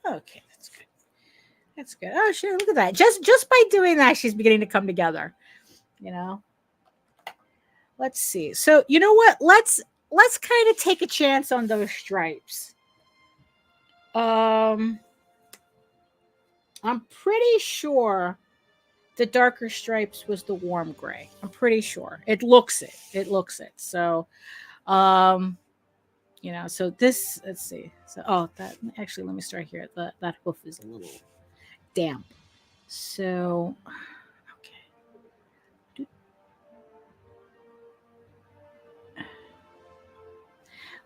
Okay, that's good. That's good. Oh, sure. Look at that. Just by doing that, she's beginning to come together. Let's see. So you know what? Let's kind of take a chance on those stripes. I'm pretty sure the darker stripes was the warm gray. I'm pretty sure. It looks it. So so this, let's see. So that actually, let me start here. That hoof is a little damp. So okay.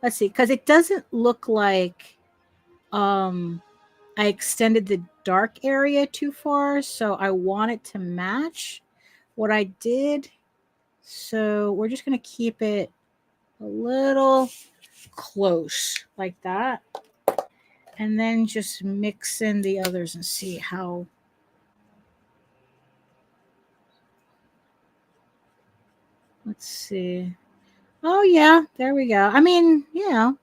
Let's see, because it doesn't look like I extended the dark area too far, so I want it to match what I did. So we're just going to keep it a little close like that, and then just mix in the others and see how. Let's see. Oh yeah, there we go. I mean, you know.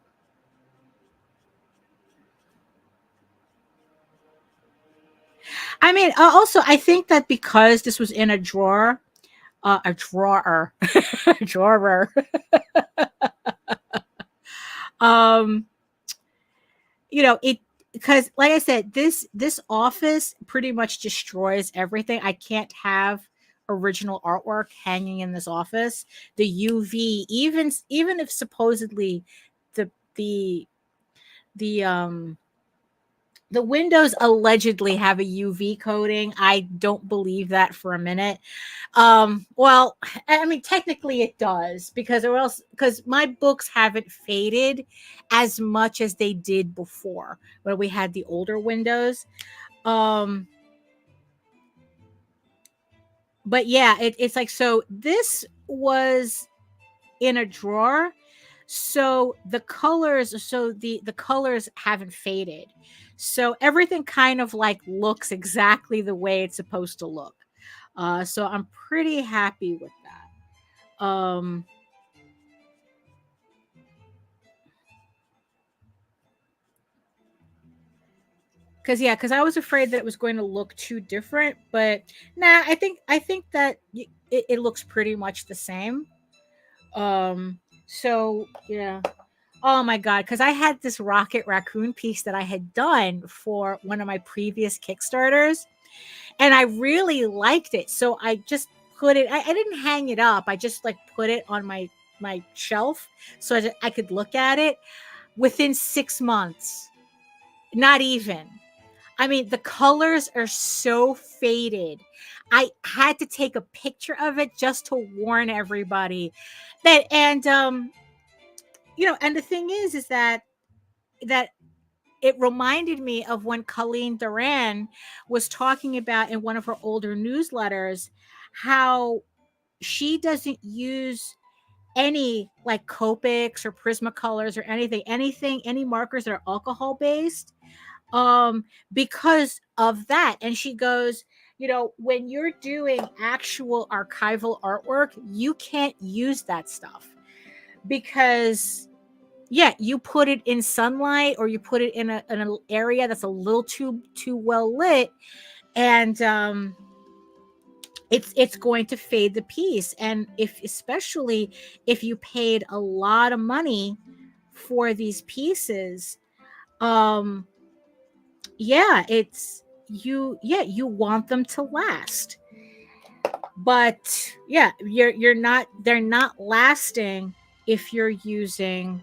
I mean, also I think that because this was in a drawer, a drawer, a drawer. um, you know, it because like I said, this office pretty much destroys everything. I can't have original artwork hanging in this office. The UV, even if supposedly the the the the windows allegedly have a UV coating. I don't believe that for a minute. Well, I mean, technically it does because my books haven't faded as much as they did before when we had the older windows. Um, but yeah, it's like so. This was in a drawer, so the colors haven't faded, so everything kind of like looks exactly the way it's supposed to look. So I'm pretty happy with that. Because I was afraid that it was going to look too different, but nah, I think that it looks pretty much the same. So yeah. Oh my god, because I had this Rocket Raccoon piece that I had done for one of my previous Kickstarters, and I really liked it. So I just put it. I didn't hang it up. I just like put it on my shelf so I could look at it. Within 6 months, not even. I mean, the colors are so faded. I had to take a picture of it just to warn everybody that, and and the thing is that it reminded me of when Colleen Duran was talking about in one of her older newsletters how she doesn't use any like Copics or Prismacolors or anything, any markers that are alcohol based, because of that. And she goes, when you're doing actual archival artwork, you can't use that stuff because yeah, you put it in sunlight or you put it in an area that's a little too well lit, and it's going to fade the piece. And especially if you paid a lot of money for these pieces, um yeah, you want them to last. But yeah, they're not lasting if you're using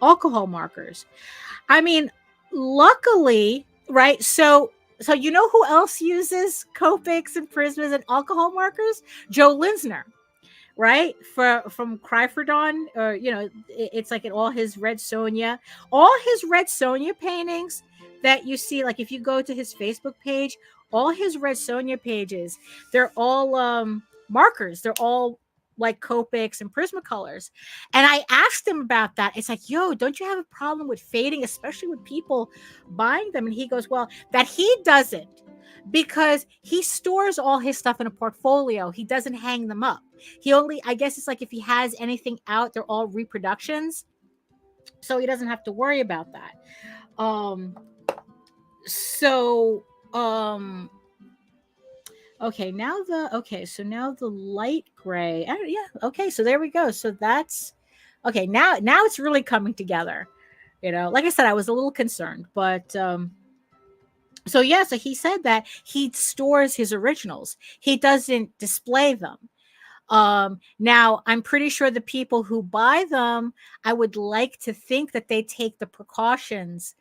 alcohol markers. I mean, luckily, right? So you know who else uses Copics and Prismas and alcohol markers? Joe Linsner, right? From Cry for Dawn, or it's like in all his Red Sonja paintings that you see. Like if you go to his Facebook page, all his Red Sonja pages, they're all markers. They're all like Copics and Prismacolors. And I asked him about that. It's like, yo, don't you have a problem with fading, especially with people buying them? And he goes, well, that he doesn't, because he stores all his stuff in a portfolio. He doesn't hang them up. He only, I guess it's like if he has anything out, they're all reproductions. So he doesn't have to worry about that. So okay, so now the light gray. Yeah, okay, so there we go. So that's okay. Now it's really coming together. Like I said, I was a little concerned, but so yeah, so he said that he stores his originals. He doesn't display them. Now I'm pretty sure the people who buy them, I would like to think that they take the precautions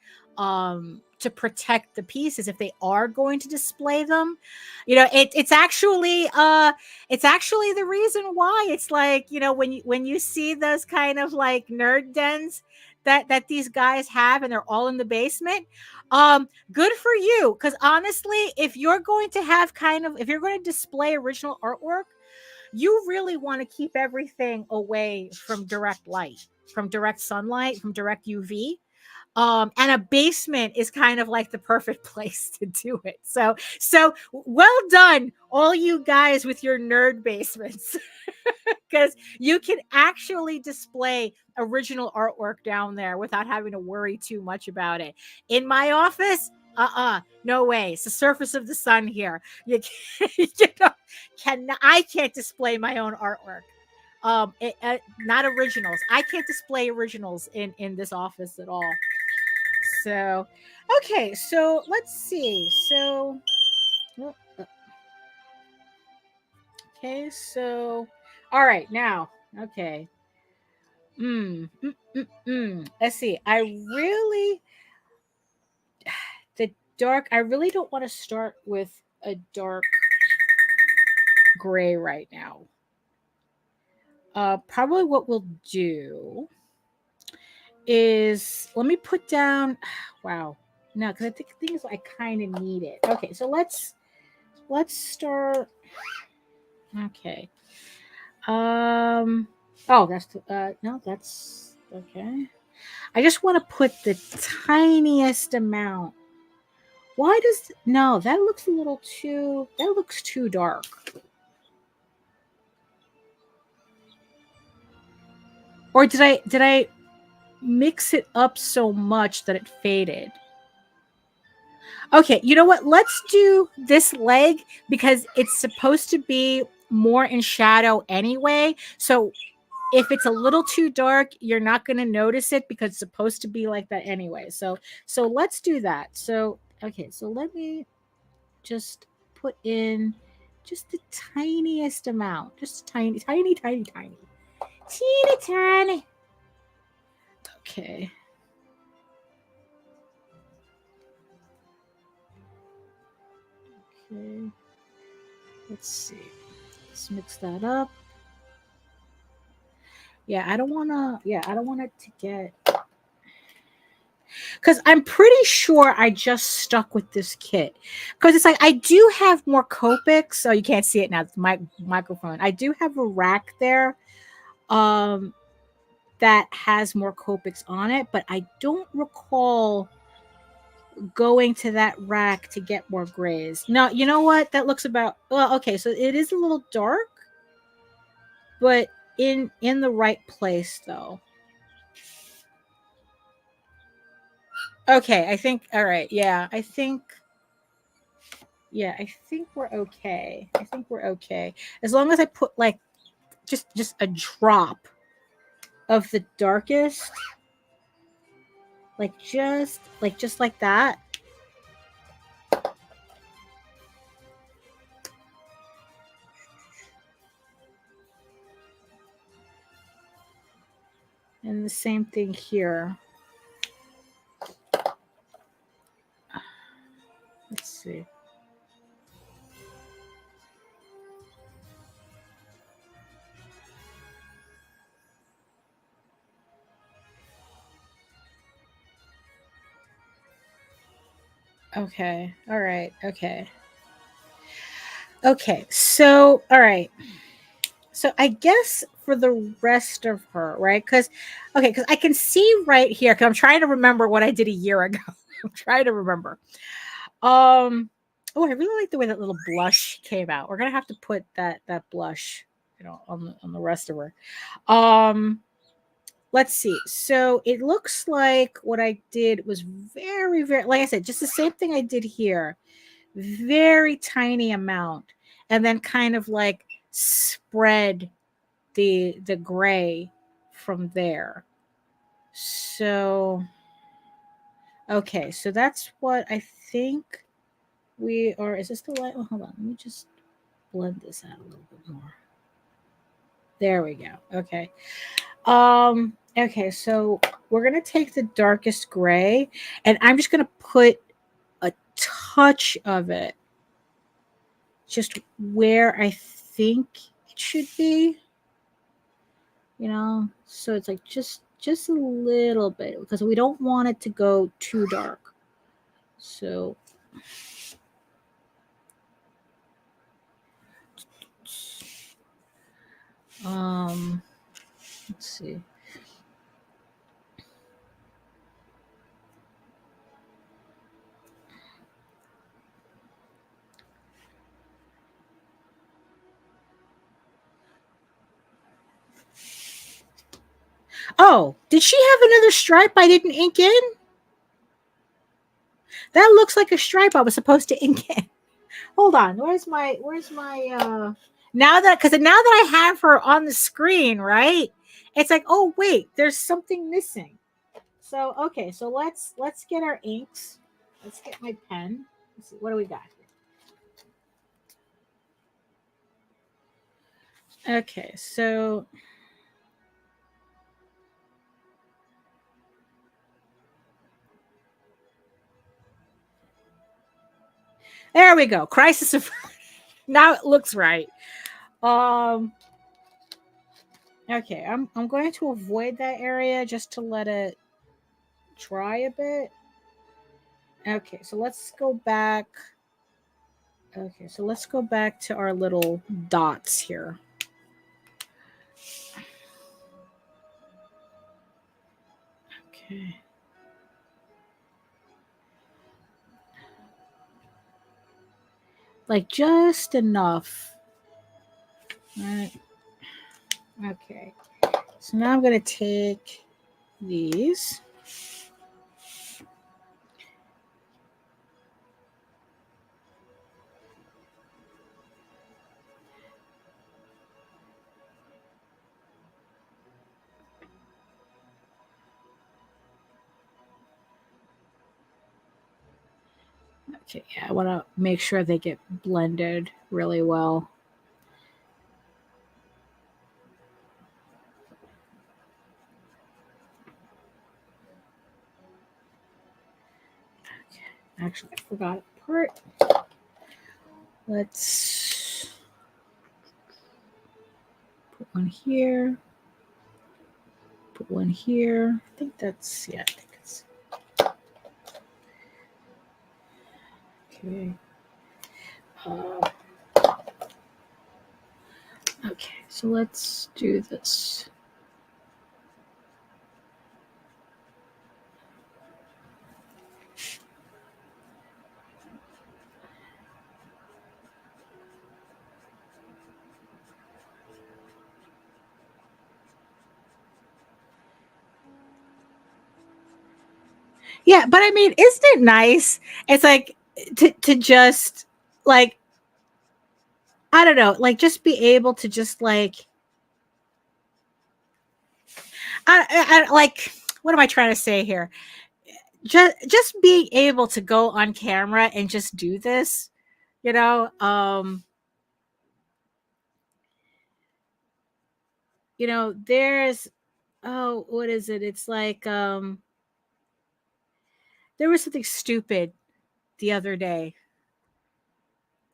to protect the pieces if they are going to display them. It's actually the reason why it's like, when you see those kind of like nerd dens that these guys have, and they're all in the basement. Good for you, because honestly, if you're going to display original artwork, you really want to keep everything away from direct light, from direct sunlight, from direct UV. And a basement is kind of like the perfect place to do it. So well done, all you guys with your nerd basements, because you can actually display original artwork down there without having to worry too much about it. In my office, no way. It's the surface of the sun here. You I can't display my own artwork. Not originals. I can't display originals in this office at all. So, okay, so let's see. So, okay, so, all right, now, okay. Let's see. The dark, I really don't want to start with a dark gray right now. Probably what we'll do is, let me put down, wow, no, because I think things I kind of need it. Okay, so let's start. Okay. Oh, that's no, that's okay. I just want to put the tiniest amount. Why does no? That looks a little too. That looks too dark. Or did I mix it up so much that it faded? Okay, you know what? Let's do this leg because it's supposed to be more in shadow anyway. So if it's a little too dark, you're not going to notice it because it's supposed to be like that anyway. So let's do that. So okay, so let me just put in just the tiniest amount, just tiny. Teeny tiny. Okay. Okay. Let's see. Let's mix that up. Yeah, I don't want it to get, because I'm pretty sure I just stuck with this kit. Because it's like I do have more Copics. So you can't see it now. It's my microphone. I do have a rack there that has more Copics on it, but I don't recall going to that rack to get more grays. No, you know what? That looks about, well, okay, so it is a little dark, but in the right place though. Okay, I think, all right, yeah, I think we're okay. I think we're okay. As long as I put like just a drop of the darkest, like just like that. And the same thing here. Let's see. Okay. All right. Okay. Okay. So, all right. So I guess for the rest of her, right? Because I can see right here, because I'm trying to remember what I did a year ago. I'm trying to remember. Oh, I really like the way that little blush came out. We're gonna have to put that blush, on the rest of her. Let's see. So it looks like what I did was very, very, like I said, just the same thing I did here. Very tiny amount, and then kind of like spread the gray from there. So okay, so that's what I think we are. Is this the light? Oh, hold on, let me just blend this out a little bit more. There we go. Okay. Okay, so we're gonna take the darkest gray, and I'm just gonna put a touch of it just where I think it should be. So it's like just a little bit, because we don't want it to go too dark. So let's see. Oh, did she have another stripe I didn't ink in? That looks like a stripe I was supposed to ink in. Hold on. Where's my now that I have her on the screen, right? It's like, oh wait, there's something missing. So okay, so let's get our inks. Let's get my pen. Let's see, what do we got here? Okay, so there we go. Crisis of now it looks right. Okay, I'm going to avoid that area just to let it dry a bit. Okay, so let's go back. Okay, so let's go back to our little dots here. Okay. Like just enough. Right. Okay. So now I'm going to take these. Okay, yeah, I want to make sure they get blended really well. Okay, actually, I forgot a part. Let's put one here. Put one here. I think that's, yeah, I think it's. Okay. Okay, so let's do this. Yeah, but I mean, isn't it nice? It's like to just like, I don't know, like just be able to just like I like, what am I trying to say here? Just being able to go on camera and just do this, you know, there's, oh, what is it? It's like there was something stupid the other day,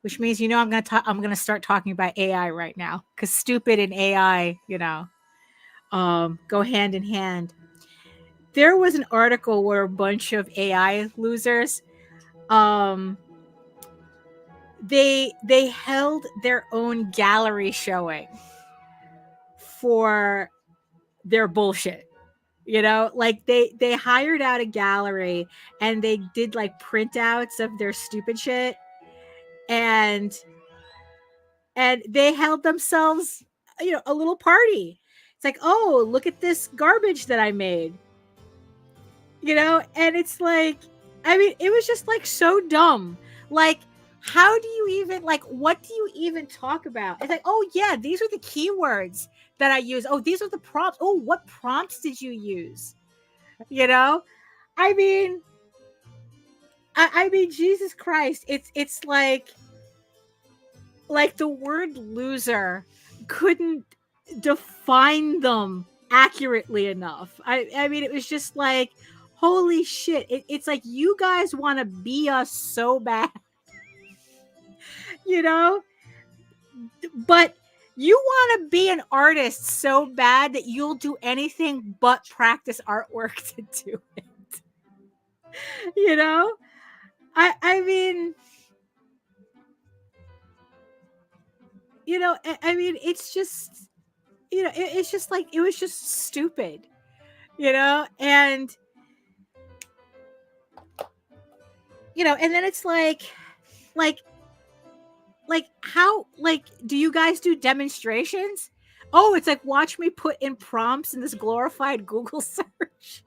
which means I'm gonna start talking about AI right now, because stupid and AI, go hand in hand. There was an article where a bunch of AI losers, they held their own gallery showing for their bullshit. Like they hired out a gallery and they did like printouts of their stupid shit, and they held themselves, a little party. It's like, oh, look at this garbage that I made. And it's like, I mean, it was just like so dumb. Like, how do you even, like, what do you even talk about? It's like, oh yeah, these are the keywords that I use. Oh, these are the prompts. Oh, what prompts did you use? I mean, I mean, Jesus Christ, it's like the word loser couldn't define them accurately enough. I mean, it was just like, holy shit. It's like, you guys want to be us so bad, but you want to be an artist so bad that you'll do anything but practice artwork to do it. I mean, I mean, it's just, it's just like, it was just stupid, and, and then it's like how, like, do you guys do demonstrations? Oh, it's like, watch me put in prompts in this glorified Google search.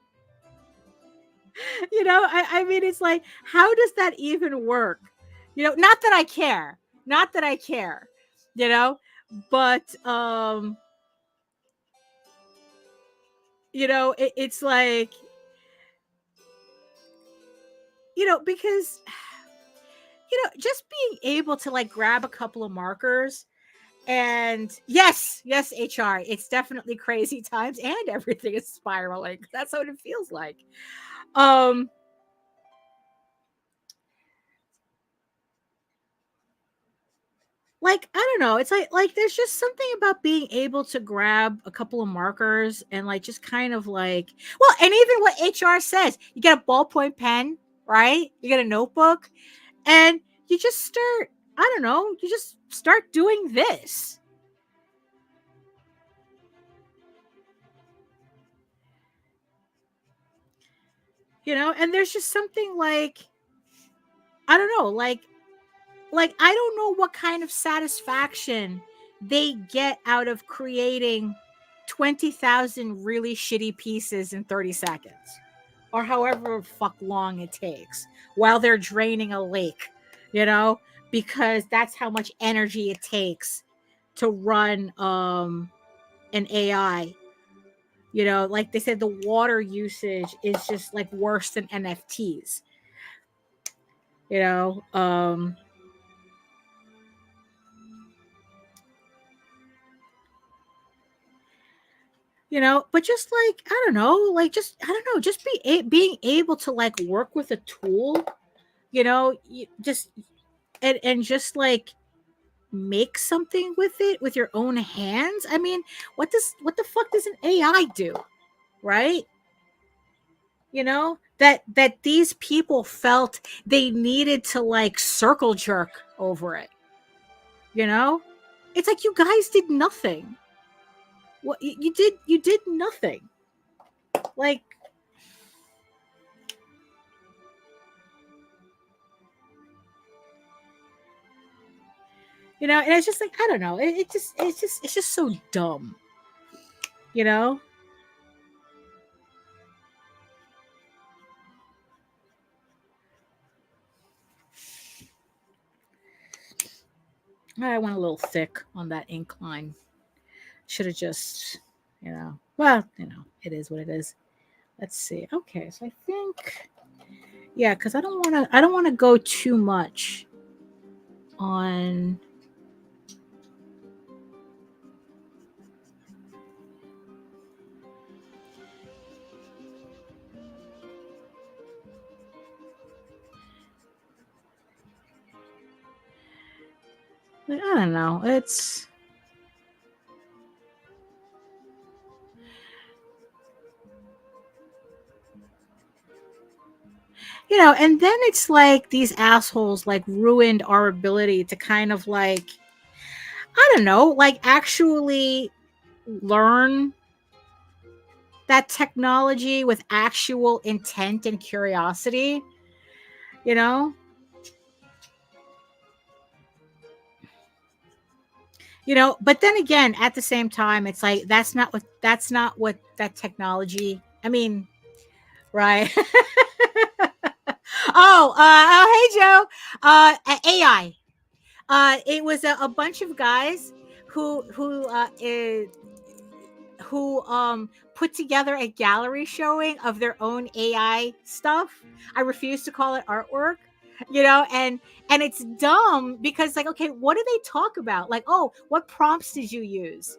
I mean, it's like, how does that even work? Not that I care. Not that I care. But it's like, because just being able to like grab a couple of markers and yes, HR, it's definitely crazy times and everything is spiraling. That's what it feels like. Like, I don't know. It's like there's just something about being able to grab a couple of markers and like just kind of like, well, and even what HR says, you get a ballpoint pen, right? You get a notebook and you just start, I don't know, you just start doing this. And there's just something like, I don't know, like I don't know what kind of satisfaction they get out of creating 20,000 really shitty pieces in 30 seconds or however fuck long it takes while they're draining a lake, because that's how much energy it takes to run an AI. Like they said, the water usage is just like worse than NFTs. But just like, I don't know, like just, I don't know, just being able to like work with a tool, just and just like make something with it with your own hands. I mean, what the fuck does an AI do? Right? That these people felt they needed to like circle jerk over it. It's like, you guys did nothing. What you did nothing. Like, and it's just like, I don't know, it's just so dumb. I went a little thick on that ink line. Should have just, well, it is what it is. Let's see. Okay, so I think, yeah, because I don't want to go too much on. Like, I don't know. It's, and then it's like these assholes like ruined our ability to kind of like, I don't know, like actually learn that technology with actual intent and curiosity, but then again, at the same time, it's like, that's not what that technology, I mean, right? Oh, hey Joe. AI. It was a bunch of guys who put together a gallery showing of their own AI stuff. I refuse to call it artwork, and it's dumb because, like, okay, what do they talk about? Like, oh, what prompts did you use?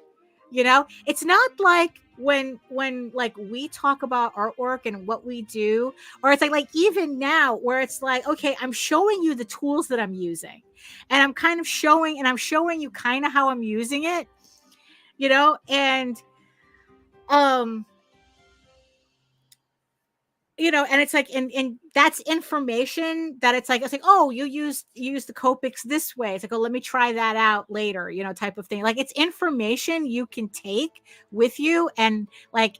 It's not like when like we talk about artwork and what we do, or it's like even now where it's like, okay, I'm showing you the tools that I'm using, and I'm showing you kind of how I'm using it, and and it's like, and that's information that it's like, oh, you use the Copics this way. It's like, oh, let me try that out later, type of thing. Like, it's information you can take with you and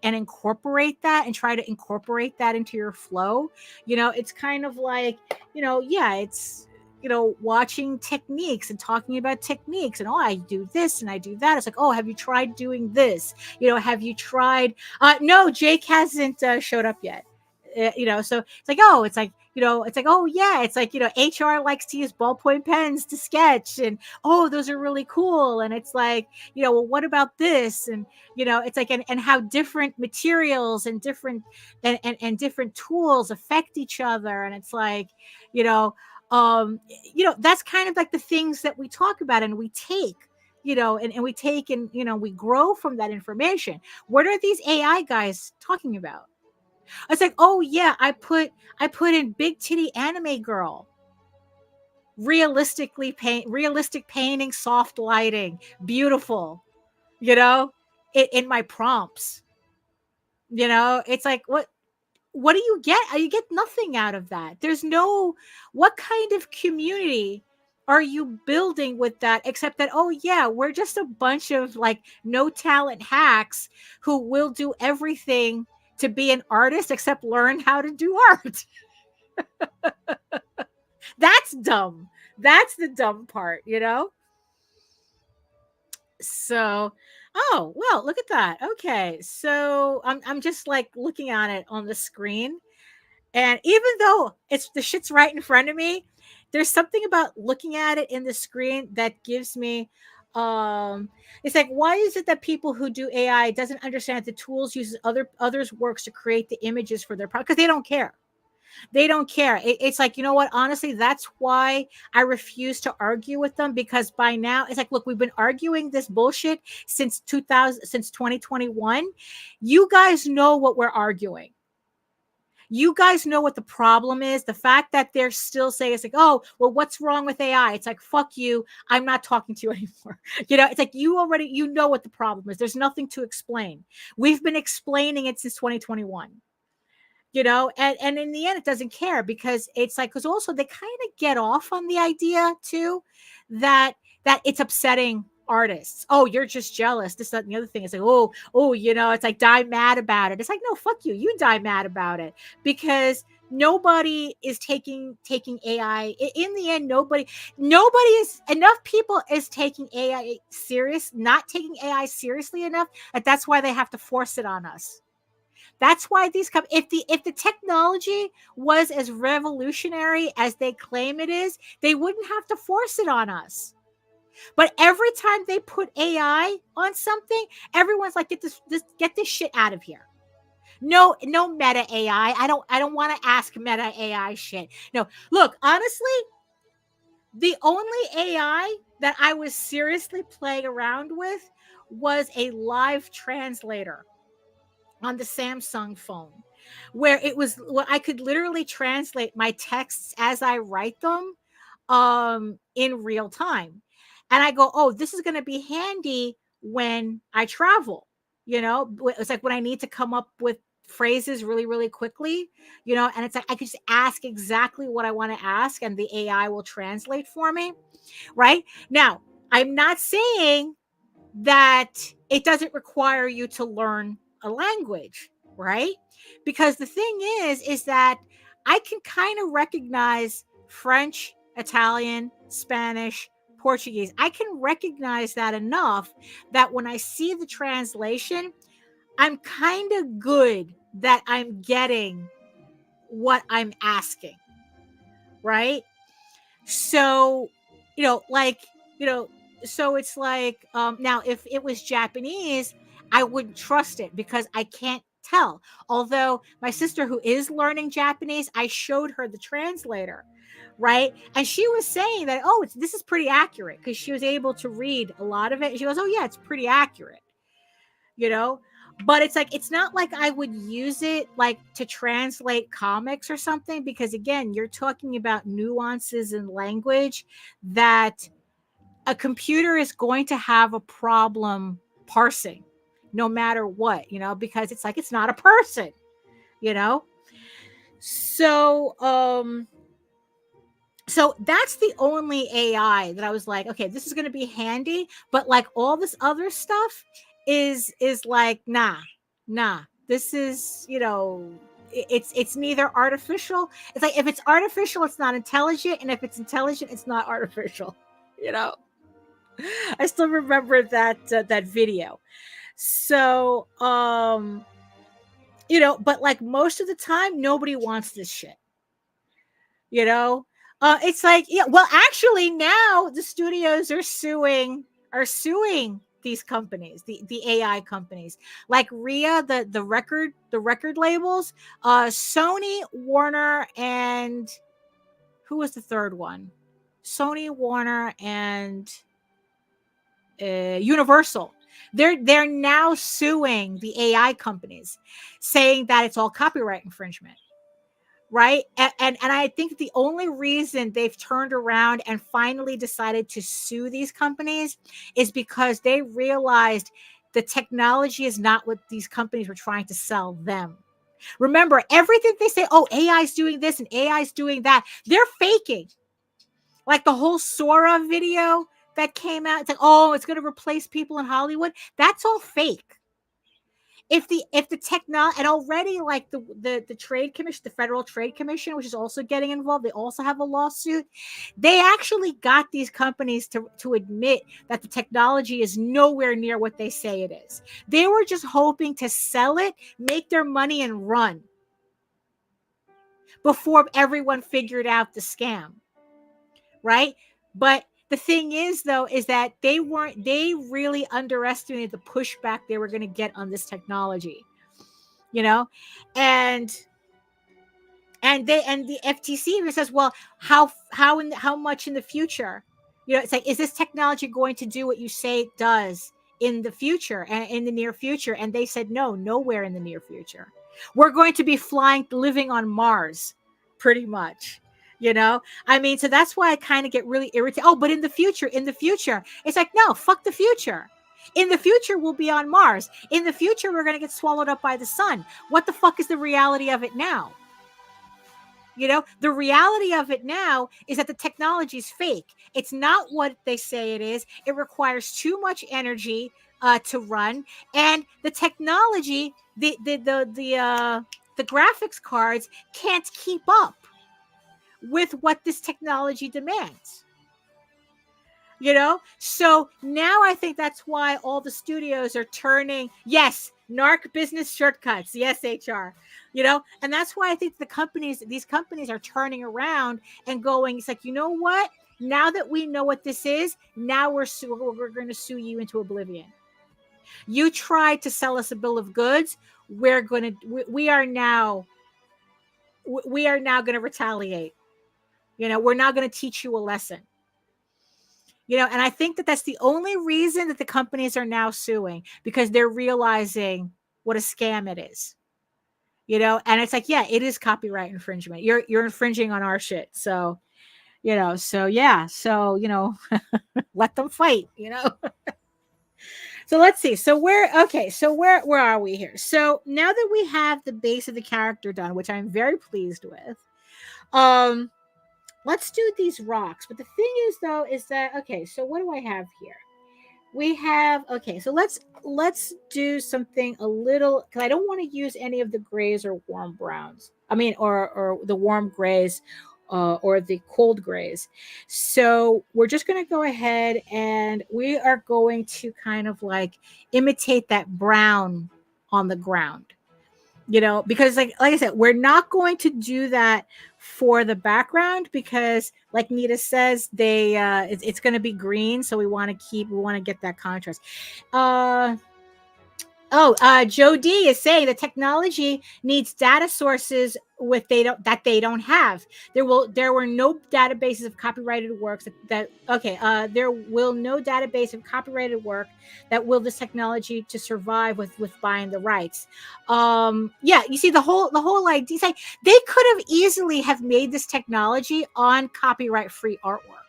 incorporate that and try to incorporate that into your flow. It's kind of like, yeah, it's, watching techniques and talking about techniques, and I do this and I do that. It's like, oh, have you tried doing this? Have you tried? No, Jake hasn't showed up yet. So it's like, oh, oh yeah, it's like, HR likes to use ballpoint pens to sketch, and oh, those are really cool. And it's like, well, what about this? And it's like, and how different materials and different and different tools affect each other. And it's like, that's kind of like the things that we talk about and we take, and we take, and we grow from that information. What are these AI guys talking about? It's like, oh yeah, I put in big titty anime girl, realistic painting, soft lighting, beautiful, in my prompts. It's like, what do you get? You get nothing out of that. There's no, what kind of community are you building with that, except that, oh yeah, we're just a bunch of like no talent hacks who will do everything to be an artist except learn how to do art. That's dumb. That's the dumb part, So, oh, well, look at that. Okay. So I'm just like looking at it on the screen. And even though it's the shit's right in front of me, there's something about looking at it in the screen that gives me it's like, why is it that people who do AI doesn't understand the tools uses others works to create the images for their product? Because they don't care. They don't care. It's like, you know what? Honestly, that's why I refuse to argue with them, because by now it's like, look, we've been arguing this bullshit since 2021. You guys know what we're arguing. You guys know what the problem is. The fact that they're still saying, it's like, oh, well, what's wrong with AI? It's like, fuck you. I'm not talking to you anymore. It's like, you know what the problem is. There's nothing to explain. We've been explaining it since 2021. And in the end, it doesn't care, because it's like, because also they kind of get off on the idea too, that it's upsetting artists. Oh, you're just jealous. This, that, and the other thing is like, oh, it's like, die mad about it. It's like, no, fuck you. You die mad about it, because nobody is taking AI. In the end, nobody is, enough people is taking AI serious, not taking AI seriously enough. That's why they have to force it on us. That's why these come. If the technology was as revolutionary as they claim it is, they wouldn't have to force it on us. But every time they put AI on something, everyone's like, get this shit out of here. No meta AI. I don't want to ask meta AI shit. No, look, honestly, the only AI that I was seriously playing around with was a live translator on the Samsung phone, where I could literally translate my texts as I write them in real time. And I go, oh, this is going to be handy when I travel. It's like when I need to come up with phrases really, really quickly, and it's like, I could just ask exactly what I want to ask and the AI will translate for me. Right now, I'm not saying that it doesn't require you to learn a language, right? Because the thing is that I can kind of recognize French, Italian, Spanish, Portuguese. I can recognize that enough that when I see the translation, I'm kind of good that I'm getting what I'm asking, right? So, so it's like, now if it was Japanese, I wouldn't trust it because I can't tell. Although my sister, who is learning Japanese, I showed her the translator, right? And she was saying that, oh, this is pretty accurate, because she was able to read a lot of it. And she goes, oh yeah, it's pretty accurate, But it's like, it's not like I would use it like to translate comics or something, because again, you're talking about nuances in language that a computer is going to have a problem parsing no matter what, because it's like, it's not a person, So, so that's the only AI that I was like, okay, this is going to be handy. But like all this other stuff is like, nah, this is, it's neither artificial. It's like if it's artificial, it's not intelligent, and if it's intelligent, it's not artificial. You know, I still remember that video. So, you know, but like most of the time, nobody wants this shit. You know, it's like, yeah, well, actually, now the studios are suing these companies, the AI companies, like RIA, the record labels, Sony, Warner, and who was the third one? Sony, Warner, and Universal. They're now suing the AI companies, saying that it's all copyright infringement, right? And I think the only reason they've turned around and finally decided to sue these companies is because they realized the technology is not what these companies were trying to sell them. Remember, everything they say, oh, AI is doing this and AI is doing that, they're faking. Like the whole Sora video that came out, it's like, oh, it's going to replace people in Hollywood. That's all fake. If the technology, and already like the trade commission, the Federal Trade Commission, which is also getting involved, they also have a lawsuit. They actually got these companies to admit that the technology is nowhere near what they say it is. They were just hoping to sell it, make their money, and run before everyone figured out the scam, right? But the thing is, though, is that they really underestimated the pushback they were going to get on this technology, you know, and the FTC even says, well, how much in the future, you know, it's like, is this technology going to do what you say it does in the future and in the near future? And they said, no, nowhere in the near future. We're going to be living on Mars, pretty much. You know, I mean, so that's why I kind of get really irritated. Oh, but in the future, it's like, no, fuck the future. In the future, we'll be on Mars. In the future, we're going to get swallowed up by the sun. What the fuck is the reality of it now? You know, the reality of it now is that the technology is fake. It's not what they say it is. It requires too much energy to run, and the technology, the graphics cards can't keep up with what this technology demands, you know? So now I think that's why all the studios are turning, yes, narc business shortcuts, yes, HR, you know? And that's why I think these companies are turning around and going, it's like, you know what? Now that we know what this is, now we're going to sue you into oblivion. You tried to sell us a bill of goods. We are now going to retaliate. You know, we're not going to teach you a lesson. You know, and I think that that's the only reason that the companies are now suing, because they're realizing what a scam it is. You know, and it's like, yeah, it is copyright infringement. You're infringing on our shit. So, you know, so yeah, so, you know, let them fight, you know. So let's see. So where are we here? So now that we have the base of the character done, which I'm very pleased with, let's do these rocks. But the thing is, though, is that, okay, so what do I have here? We have, okay, so let's do something a little, because I don't want to use any of the grays or warm browns. I mean, or the warm grays or the cold grays. So we're just going to go ahead and we are going to kind of like imitate that brown on the ground. You know, because like I said, we're not going to do that for the background because, like Nita says, it's going to be green, so we want to get that contrast. Joe D is saying the technology needs data sources that they don't have. There were no databases of copyrighted works there will no database of copyrighted work that will this technology to survive with buying the rights. You see the whole idea. It's like they could have easily have made this technology on copyright free artwork.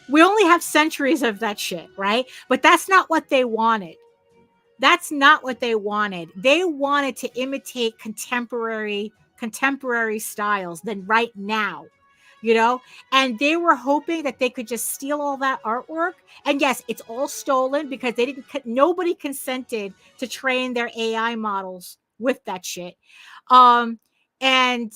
We only have centuries of that shit, right? But that's not what they wanted. That's not what they wanted. They wanted to imitate contemporary styles than right now, you know? And they were hoping that they could just steal all that artwork. And yes, it's all stolen because nobody consented to train their AI models with that shit. And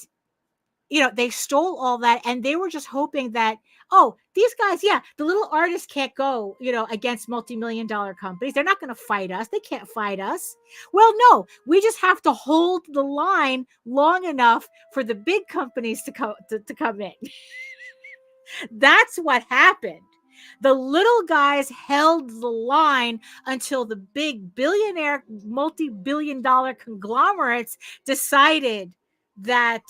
they stole all that, and they were just hoping that, oh, these guys, yeah, the little artists can't go, against multi-million-dollar companies. They're not going to fight us. They can't fight us. Well, no, we just have to hold the line long enough for the big companies to come in. That's what happened. The little guys held the line until the big billionaire, multi-billion-dollar conglomerates decided that,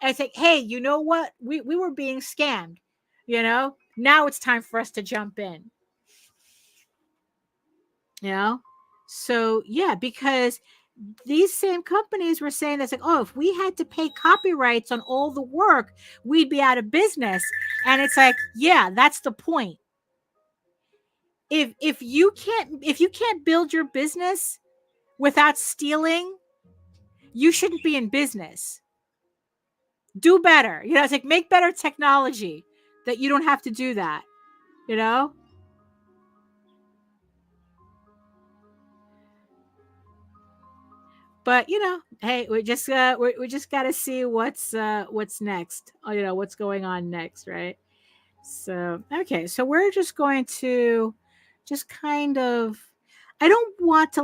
I think, hey, you know what? We were being scammed. Now it's time for us to jump in. So yeah, because these same companies were saying that's like, oh, if we had to pay copyrights on all the work, we'd be out of business. And it's like, yeah, that's the point. If you can't build your business without stealing, you shouldn't be in business. Do better. It's like, make better technology that you don't have to do that. But hey, we just got to see what's next. What's going on next, right? So okay, so we're just going to just kind of, I don't want to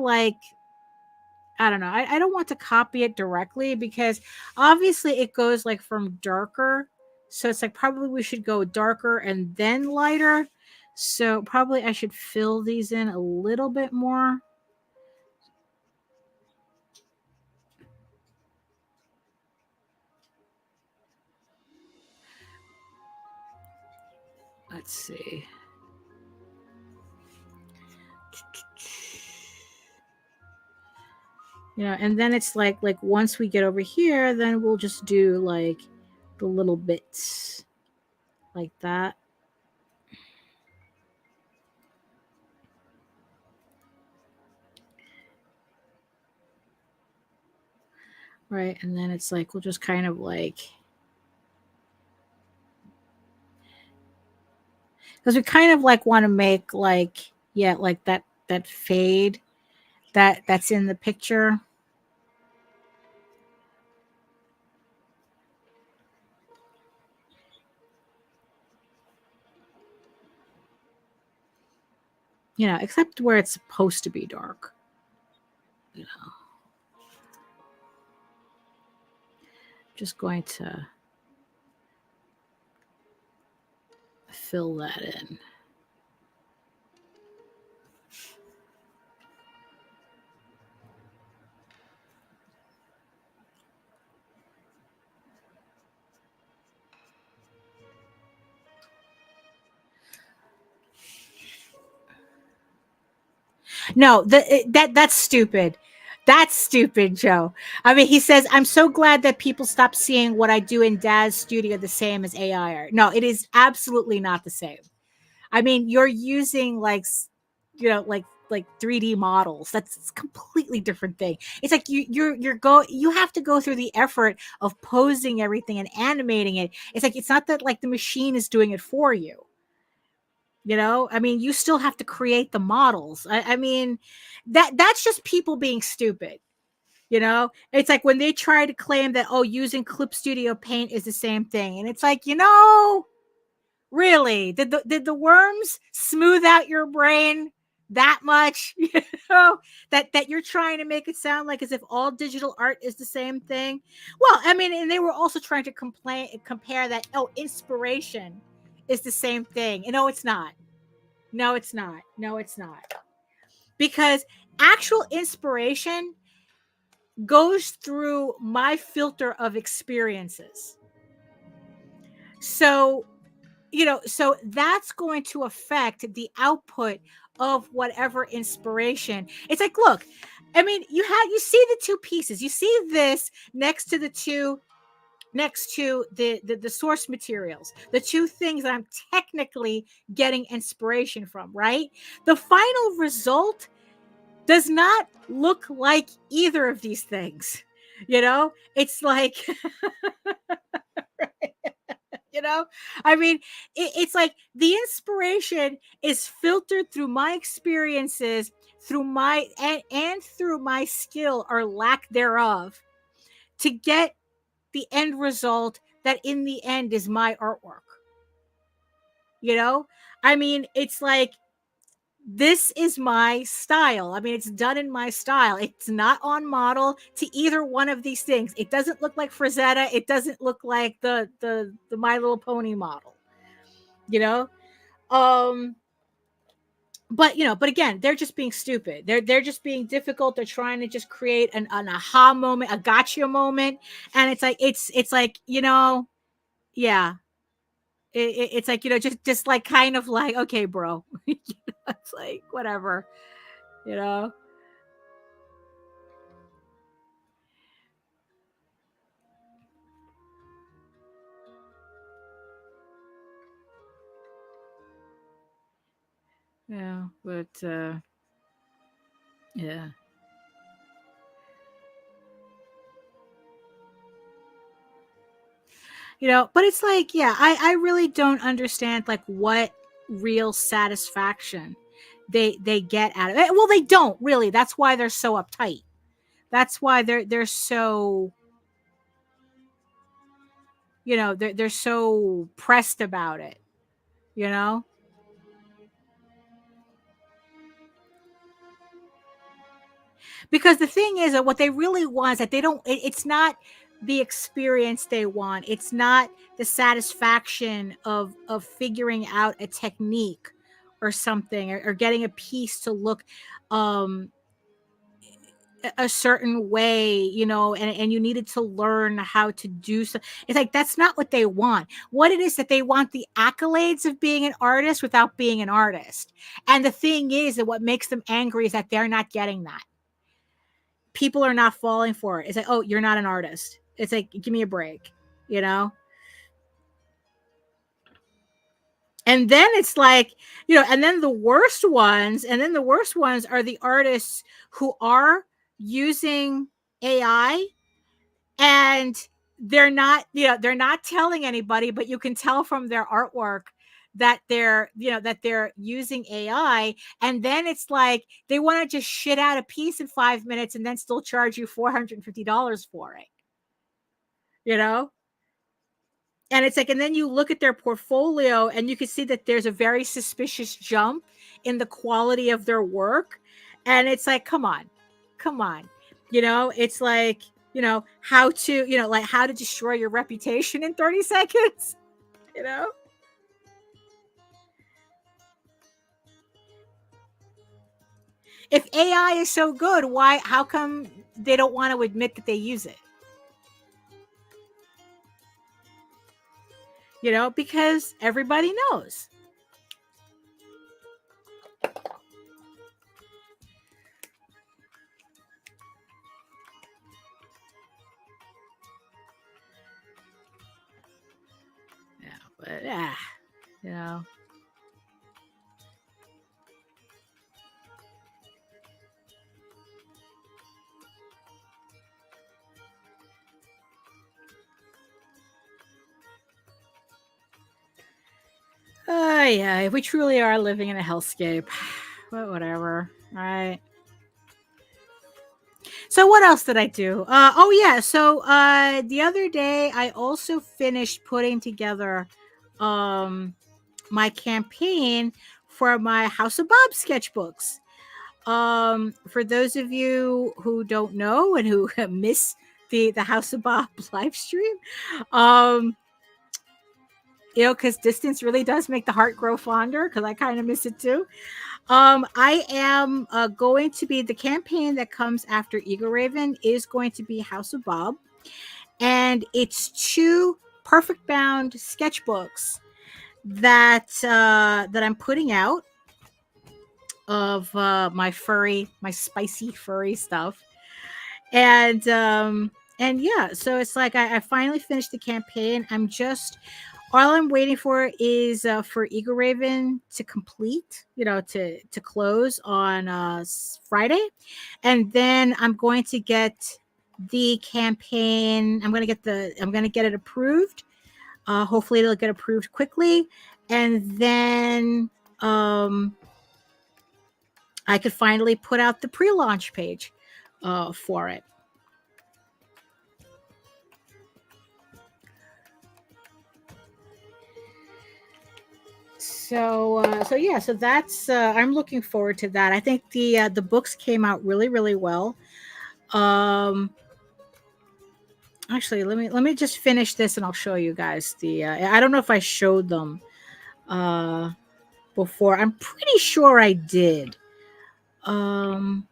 I don't know. I don't want to copy it directly, because obviously it goes like from darker. So it's like, probably we should go darker and then lighter. So probably I should fill these in a little bit more. Let's see. And then it's like once we get over here, then we'll just do like the little bits like that. Right, and then it's like, we'll just kind of like, because we kind of like want to make like, yeah, like that fade that's in the picture. Except where it's supposed to be dark. Just going to fill that in. No, that's stupid. That's stupid, Joe. I mean, he says, I'm so glad that people stop seeing what I do in Dad's studio the same as AI art. No, it is absolutely not the same. I mean, you're using like 3D models. That's a completely different thing. It's like you have to go through the effort of posing everything and animating it. It's like, it's not that like the machine is doing it for you. I mean, you still have to create the models. I mean, that's just people being stupid. It's like when they try to claim that, oh, using Clip Studio Paint is the same thing. And it's like, really, did the worms smooth out your brain that much? That you're trying to make it sound like as if all digital art is the same thing. Well, I mean, and they were also trying to compare that, oh, inspiration is the same thing. And no, it's not. No, it's not. No, it's not. Because actual inspiration goes through my filter of experiences. So, so that's going to affect the output of whatever inspiration. It's like, look, I mean, you see the two pieces. You see this next to the source materials, the two things that I'm technically getting inspiration from, right? The final result does not look like either of these things. It's like, I mean, it's like the inspiration is filtered through my experiences, through my and through my skill or lack thereof, to get the end result that in the end is my artwork. You know, I mean, it's like, this is my style. I mean, it's done in my style. It's not on model to either one of these things. It doesn't look like Frazetta. It doesn't look like the My Little Pony model, you know? But you know, but again, they're just being stupid. They're just being difficult. They're trying to just create an aha moment, a gotcha moment. And it's like, you know, yeah. It's like, you know, just like kind of like, okay, bro. You know, it's like whatever, you know. Yeah, but yeah. You know, but it's like, yeah, I really don't understand like what real satisfaction they get out of it. Well, they don't really. That's why they're so uptight. That's why they're so, you know, they're so pressed about it, you know? Because the thing is that what they really want is that they don't, it's not the experience they want. It's not the satisfaction of figuring out a technique or something, or getting a piece to look um a certain way, you know, and you needed to learn how to do so. It's like, that's not what they want. What it is that they want, the accolades of being an artist without being an artist. And the thing is that what makes them angry is that they're not getting that. People are not falling for it. It's like, oh, you're not an artist. It's like, give me a break, you know? And then it's like, you know, and then the worst ones are the artists who are using AI, and they're not, you know, they're not telling anybody, but you can tell from their artwork that they're, you know, that they're using AI. And then it's like they want to just shit out a piece in 5 minutes and then still charge you $450 for it, you know? And it's like, and then you look at their portfolio and you can see that there's a very suspicious jump in the quality of their work. And it's like, come on, come on. You know, it's like, you know, how to, you know, like how to destroy your reputation in 30 seconds, you know? If AI is so good, how come they don't want to admit that they use it? You know, because everybody knows. Yeah, but you know. Yeah, we truly are living in a hellscape. But whatever. All right. So what else did I do? Oh yeah, so the other day I also finished putting together my campaign for my House of Bob sketchbooks. For those of you who don't know and who miss the House of Bob live stream, you know, because distance really does make the heart grow fonder, because I kind of miss it too. I am going to be, the campaign that comes after EGORAVEN is going to be House of Bob, and it's 2 perfect bound sketchbooks that I'm putting out of my spicy furry stuff. And yeah, so it's like I finally finished the campaign. All I'm waiting for is for EGORAVEN to complete, you know, to close on Friday, and then I'm going to get the campaign. I'm going to get it approved. Hopefully, it'll get approved quickly, and then I could finally put out the pre-launch page for it. So yeah, so that's I'm looking forward to that. I think the books came out really, really well. Actually, let me just finish this and I'll show you guys the I don't know if I showed them before. I'm pretty sure I did. But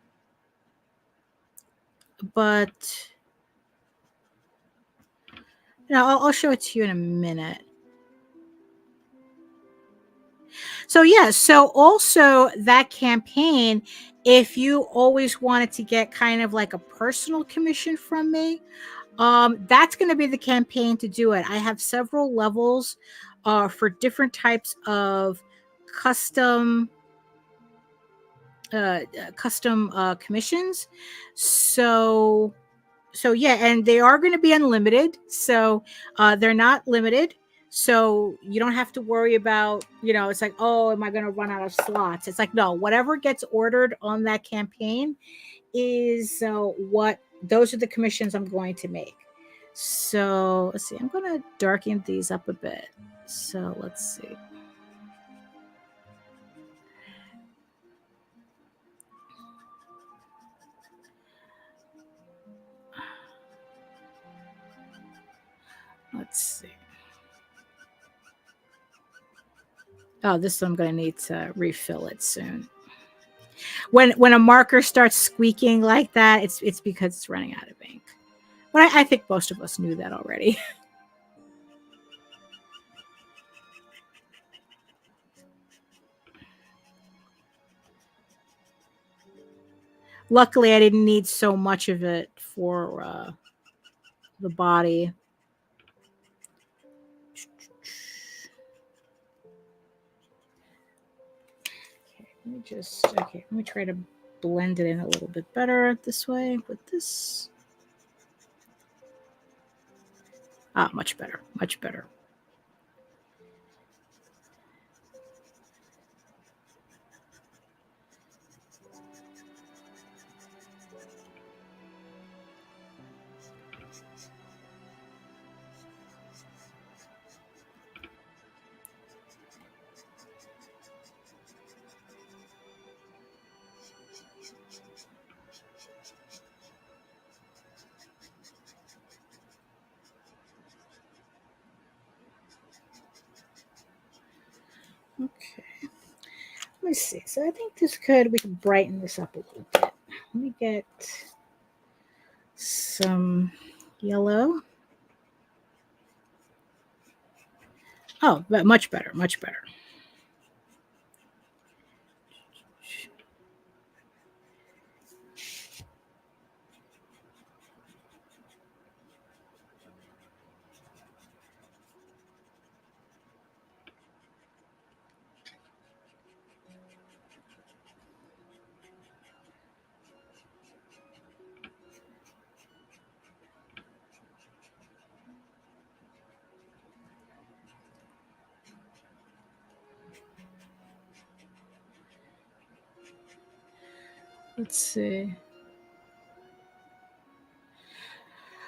I'll show it to you in a minute. So yeah, so also that campaign, if you always wanted to get kind of like a personal commission from me, that's going to be the campaign to do it. I have several levels for different types of custom commissions. So yeah, and they are going to be unlimited. So they're not limited. So you don't have to worry about, it's like, oh, am I going to run out of slots? It's like, no, whatever gets ordered on that campaign is what those are the commissions I'm going to make. So let's see, I'm going to darken these up a bit. So let's see. Let's see. Oh, this one I'm going to need to refill it soon. When a marker starts squeaking like that, it's because it's running out of ink. But I think most of us knew that already. Luckily, I didn't need so much of it for the body. Let me try to blend it in a little bit better this way with this. Much better, much better. Okay, let me see. So I think we can brighten this up a little bit. Let me get some yellow. Oh, but much better, much better. Let's see.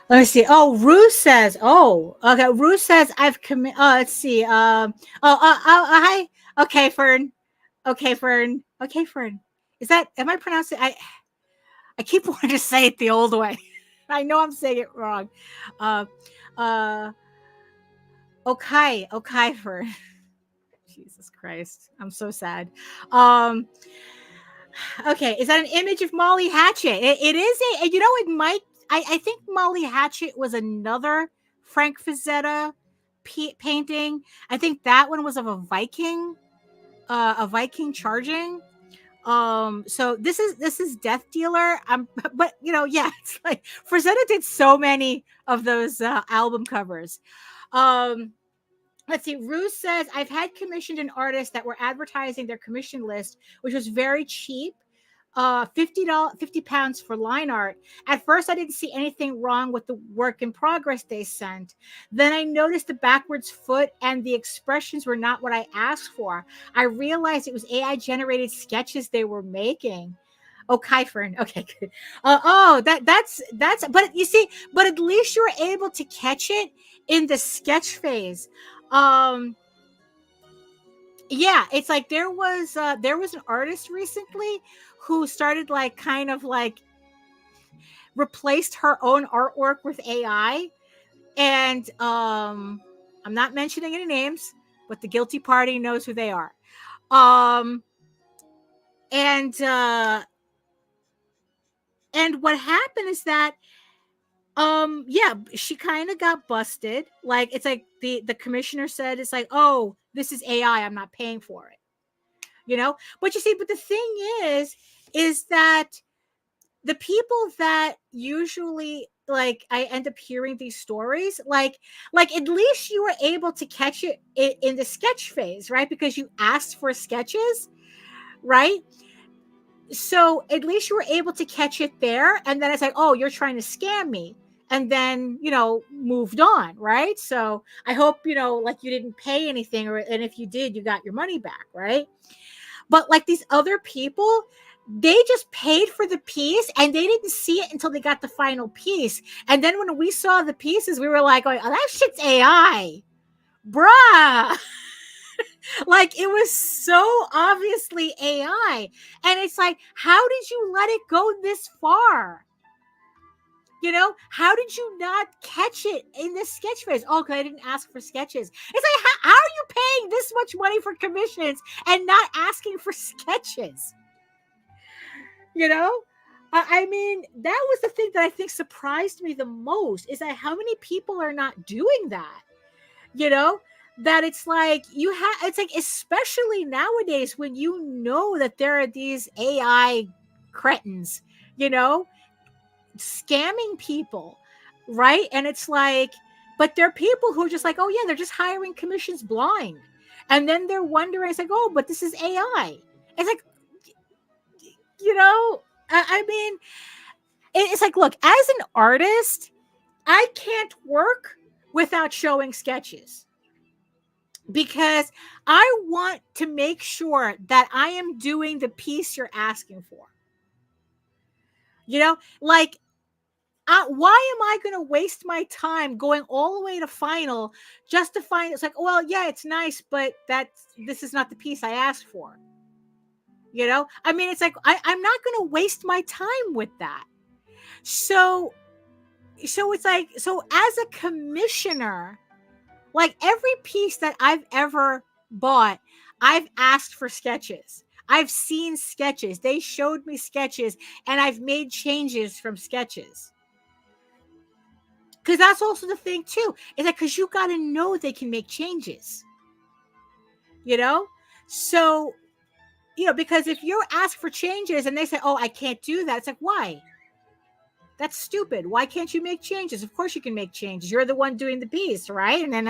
Let me see. Oh, Rue says. Oh, okay. Rue says I've committed. Oh, let's see. Hi. Okay, Fern. Okay, Fern. Okay, Fern. Is that? Am I pronouncing? I keep wanting to say it the old way. I know I'm saying it wrong. Okay, Fern. Jesus Christ, I'm so sad. Okay, is that an image of Molly Hatchet? It is it might. I think Molly Hatchet was another Frank Frazetta painting. I think that one was of a Viking charging. So this is Death Dealer. But yeah, it's like Frazetta did so many of those album covers. Let's see. Rue says, I've had commissioned an artist that were advertising their commission list, which was very cheap. £50 for line art. At first, I didn't see anything wrong with the work in progress they sent. Then I noticed the backwards foot and the expressions were not what I asked for. I realized it was AI generated sketches they were making. Oh, Kyfern. Okay, good. That's. But you see, but at least you were able to catch it in the sketch phase. Yeah, it's like there was an artist recently who started like kind of like replaced her own artwork with AI. And I'm not mentioning any names, but the guilty party knows who they are. Um and and what happened is that yeah, she kind of got busted. Like it's like the commissioner said it's like, "Oh, this is AI. I'm not paying for it." You know? But you see, but the thing is that the people that usually like I end up hearing these stories, like at least you were able to catch it in the sketch phase, right? Because you asked for sketches, right? So at least you were able to catch it there, and then it's like, oh, you're trying to scam me, and then moved on, right? So I hope like you didn't pay anything, or and if you did, you got your money back, right? But like these other people, they just paid for the piece and they didn't see it until they got the final piece. And then when we saw the pieces, we were like, oh, that shit's AI. Bruh. Like it was so obviously AI. And it's like, how did you let it go this far? How did you not catch it in the sketch phase? Oh, because I didn't ask for sketches. It's like, how are you paying this much money for commissions and not asking for sketches? I mean, that was the thing that I think surprised me the most, is that how many people are not doing that. That it's like it's like, especially nowadays when that there are these AI cretins, scamming people, right? And it's like, but there are people who are just like, oh yeah, they're just hiring commissions blind, and then they're wondering, it's like, oh, but this is AI. It's like, I mean, it's like, look, as an artist, I can't work without showing sketches, because I want to make sure that I am doing the piece you're asking for. Like, why am I going to waste my time going all the way to final just to find it's like, well, yeah, it's nice, but this is not the piece I asked for. I mean, it's like, I'm not going to waste my time with that. So it's like, so as a commissioner, like every piece that I've ever bought, I've asked for sketches. I've seen sketches. They showed me sketches, and I've made changes from sketches. Because that's also the thing too, is that because you got to know they can make changes. So, because if you ask for changes and they say, oh, I can't do that, it's like, why? That's stupid. Why can't you make changes? Of course you can make changes. You're the one doing the piece, right? And then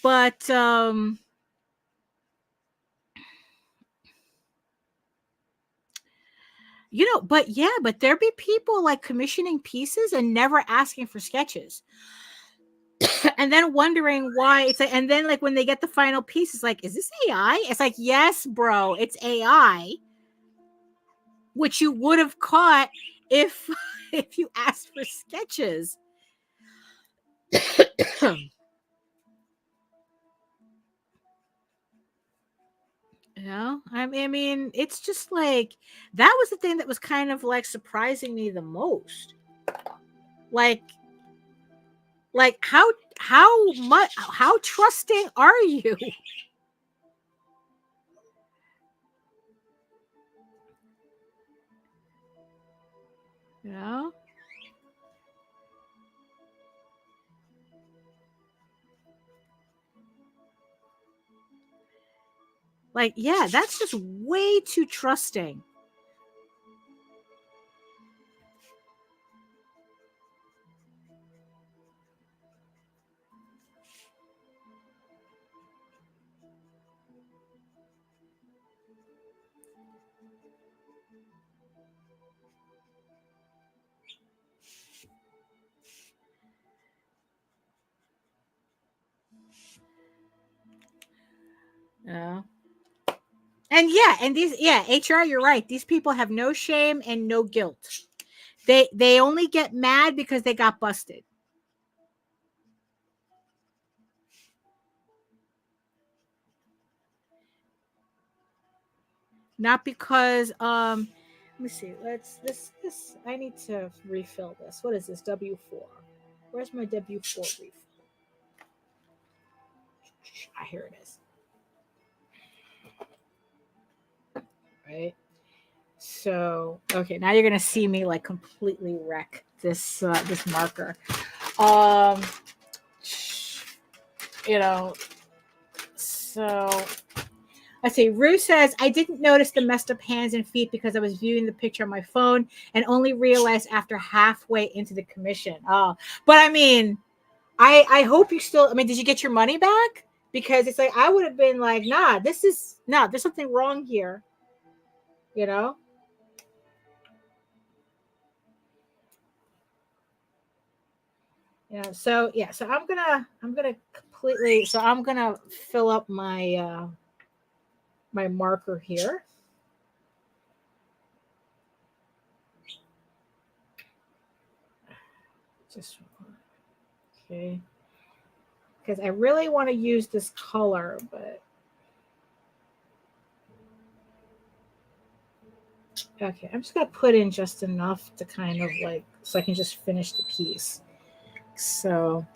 but but there be people like commissioning pieces and never asking for sketches. And then wondering why it's like, and then like when they get the final piece, it's like, is this AI? It's like, yes, bro, it's AI, which you would have caught if you asked for sketches. I mean, it's just like, that was the thing that was kind of like surprising me the most. Like how trusting are you? Like, yeah, that's just way too trusting. Yeah. And HR, you're right. These people have no shame and no guilt. They only get mad because they got busted. Not because let me see. This I need to refill this. What is this? W4. Where's my W4 refill? Ah, here it is. Right. So okay, now you're gonna see me like completely wreck this this marker. You know, so let's see. Rue says, I didn't notice the messed up hands and feet because I was viewing the picture on my phone and only realized after halfway into the commission. Oh, but I mean, I hope you still, I mean, did you get your money back? Because it's like, I would have been like, nah, there's something wrong here. You know? Yeah. So yeah, so I'm gonna completely, so I'm gonna fill up my, my marker here. Just okay, because I really want to use this color, but okay, I'm just gonna put in just enough to kind of like, so I can just finish the piece. So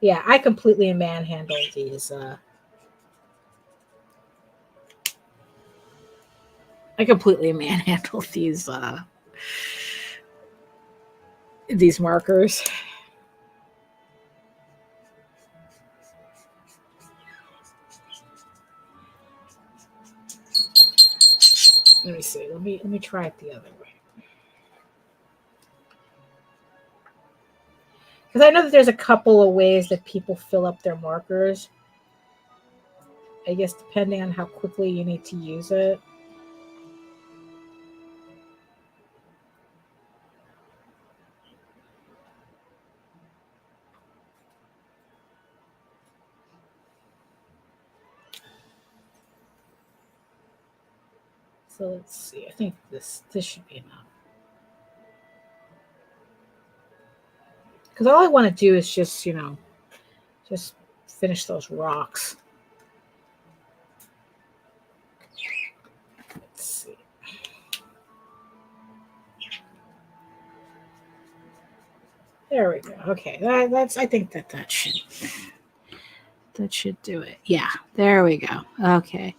yeah, I completely manhandle these. I completely manhandle these markers. Let me see. Let me try it the other way. Because I know that there's a couple of ways that people fill up their markers. I guess depending on how quickly you need to use it. So let's see. I think this should be enough. Because all I want to do is just, you know, just finish those rocks. Let's see. There we go. Okay, that's. I think that should do it. Yeah, there we go. Okay.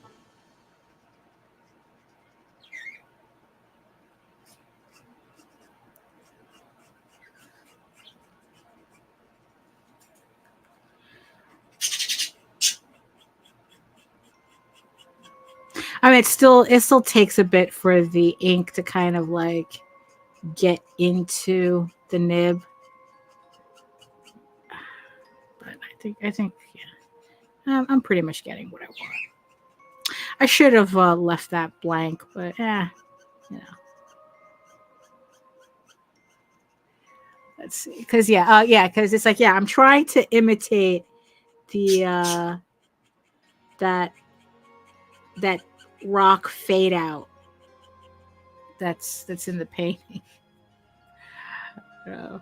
I mean, it still takes a bit for the ink to kind of like get into the nib, but I think yeah, I'm pretty much getting what I want. I should have left that blank, but you know. Let's see, because because it's like I'm trying to imitate the that rock fade out that's in the painting. So.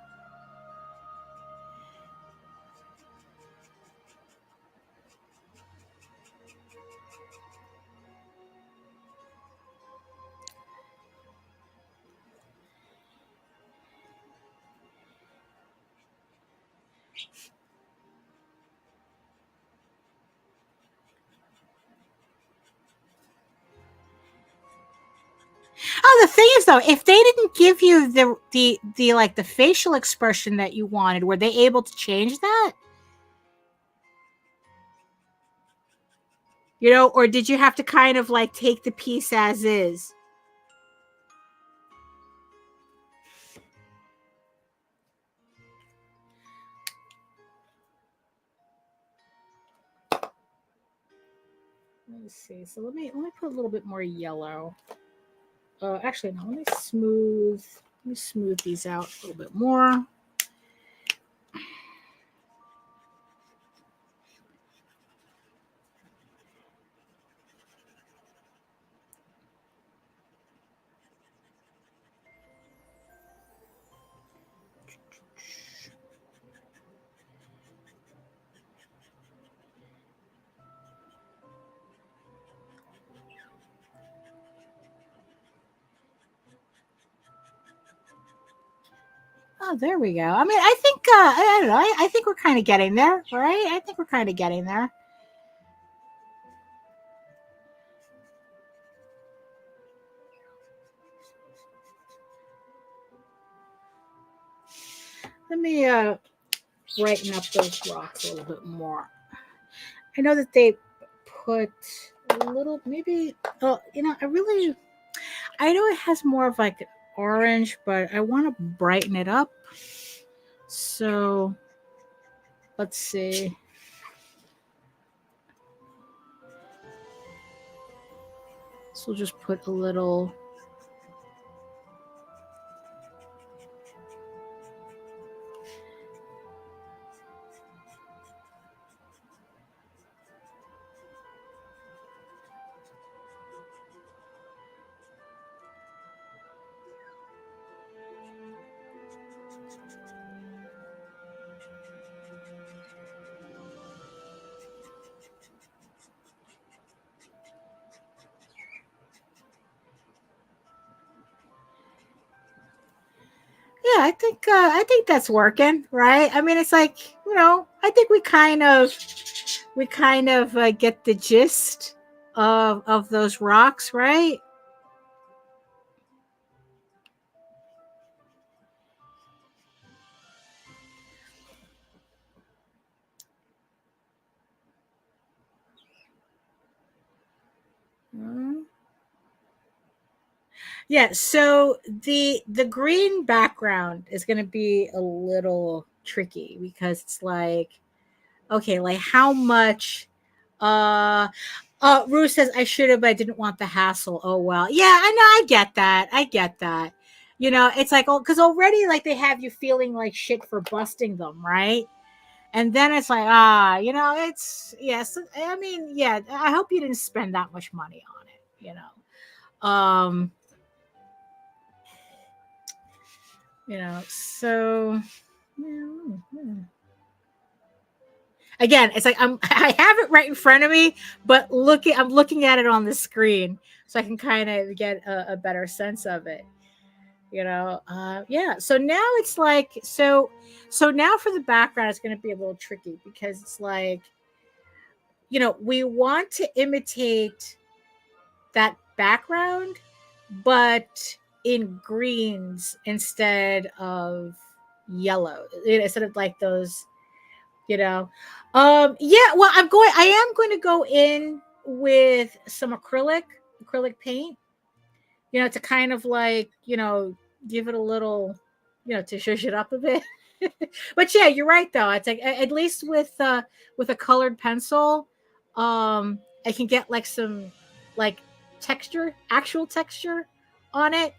Oh, the thing is though, if they didn't give you the like the facial expression that you wanted, were they able to change that? You know, or did you have to kind of like take the piece as is? Let me see. So let me put a little bit more yellow. Actually, no. Let me smooth Let me smooth these out a little bit more. Oh, there we go. I mean, I think I don't know. I think we're kind of getting there, right? I think we're kind of getting there. Let me brighten up those rocks a little bit more. I know that they put a little, maybe. Oh, you know, I know it has more of like orange, but I want to brighten it up. So let's see. So we'll just put a little. Yeah, I think that's working, right? I mean, it's like, you know, I think we kind of get the gist of those rocks, right? Mm. Yeah, so the green background is going to be a little tricky because it's like, okay, like how much Rue says I should have, but I didn't want the hassle. Oh well. Yeah, I know, I get that. I get that. You know, it's like, oh, because already like they have you feeling like shit for busting them, right? And then it's like, you know, it's yes. I mean, yeah, I hope you didn't spend that much money on it, you know. You know, so yeah. Again, it's like I have it right in front of me, but I'm looking at it on the screen so I can kind of get a better sense of it. You know, yeah. So now it's like so now for the background, it's going to be a little tricky because it's like, you know, we want to imitate that background, but in greens instead of yellow. Instead of like those, you know. Yeah, well, I am going to go in with some acrylic paint, you know, to kind of like, you know, give it a little, you know, to shush it up a bit. But yeah, you're right though. It's like at least with a colored pencil, I can get like some like texture, actual texture on it.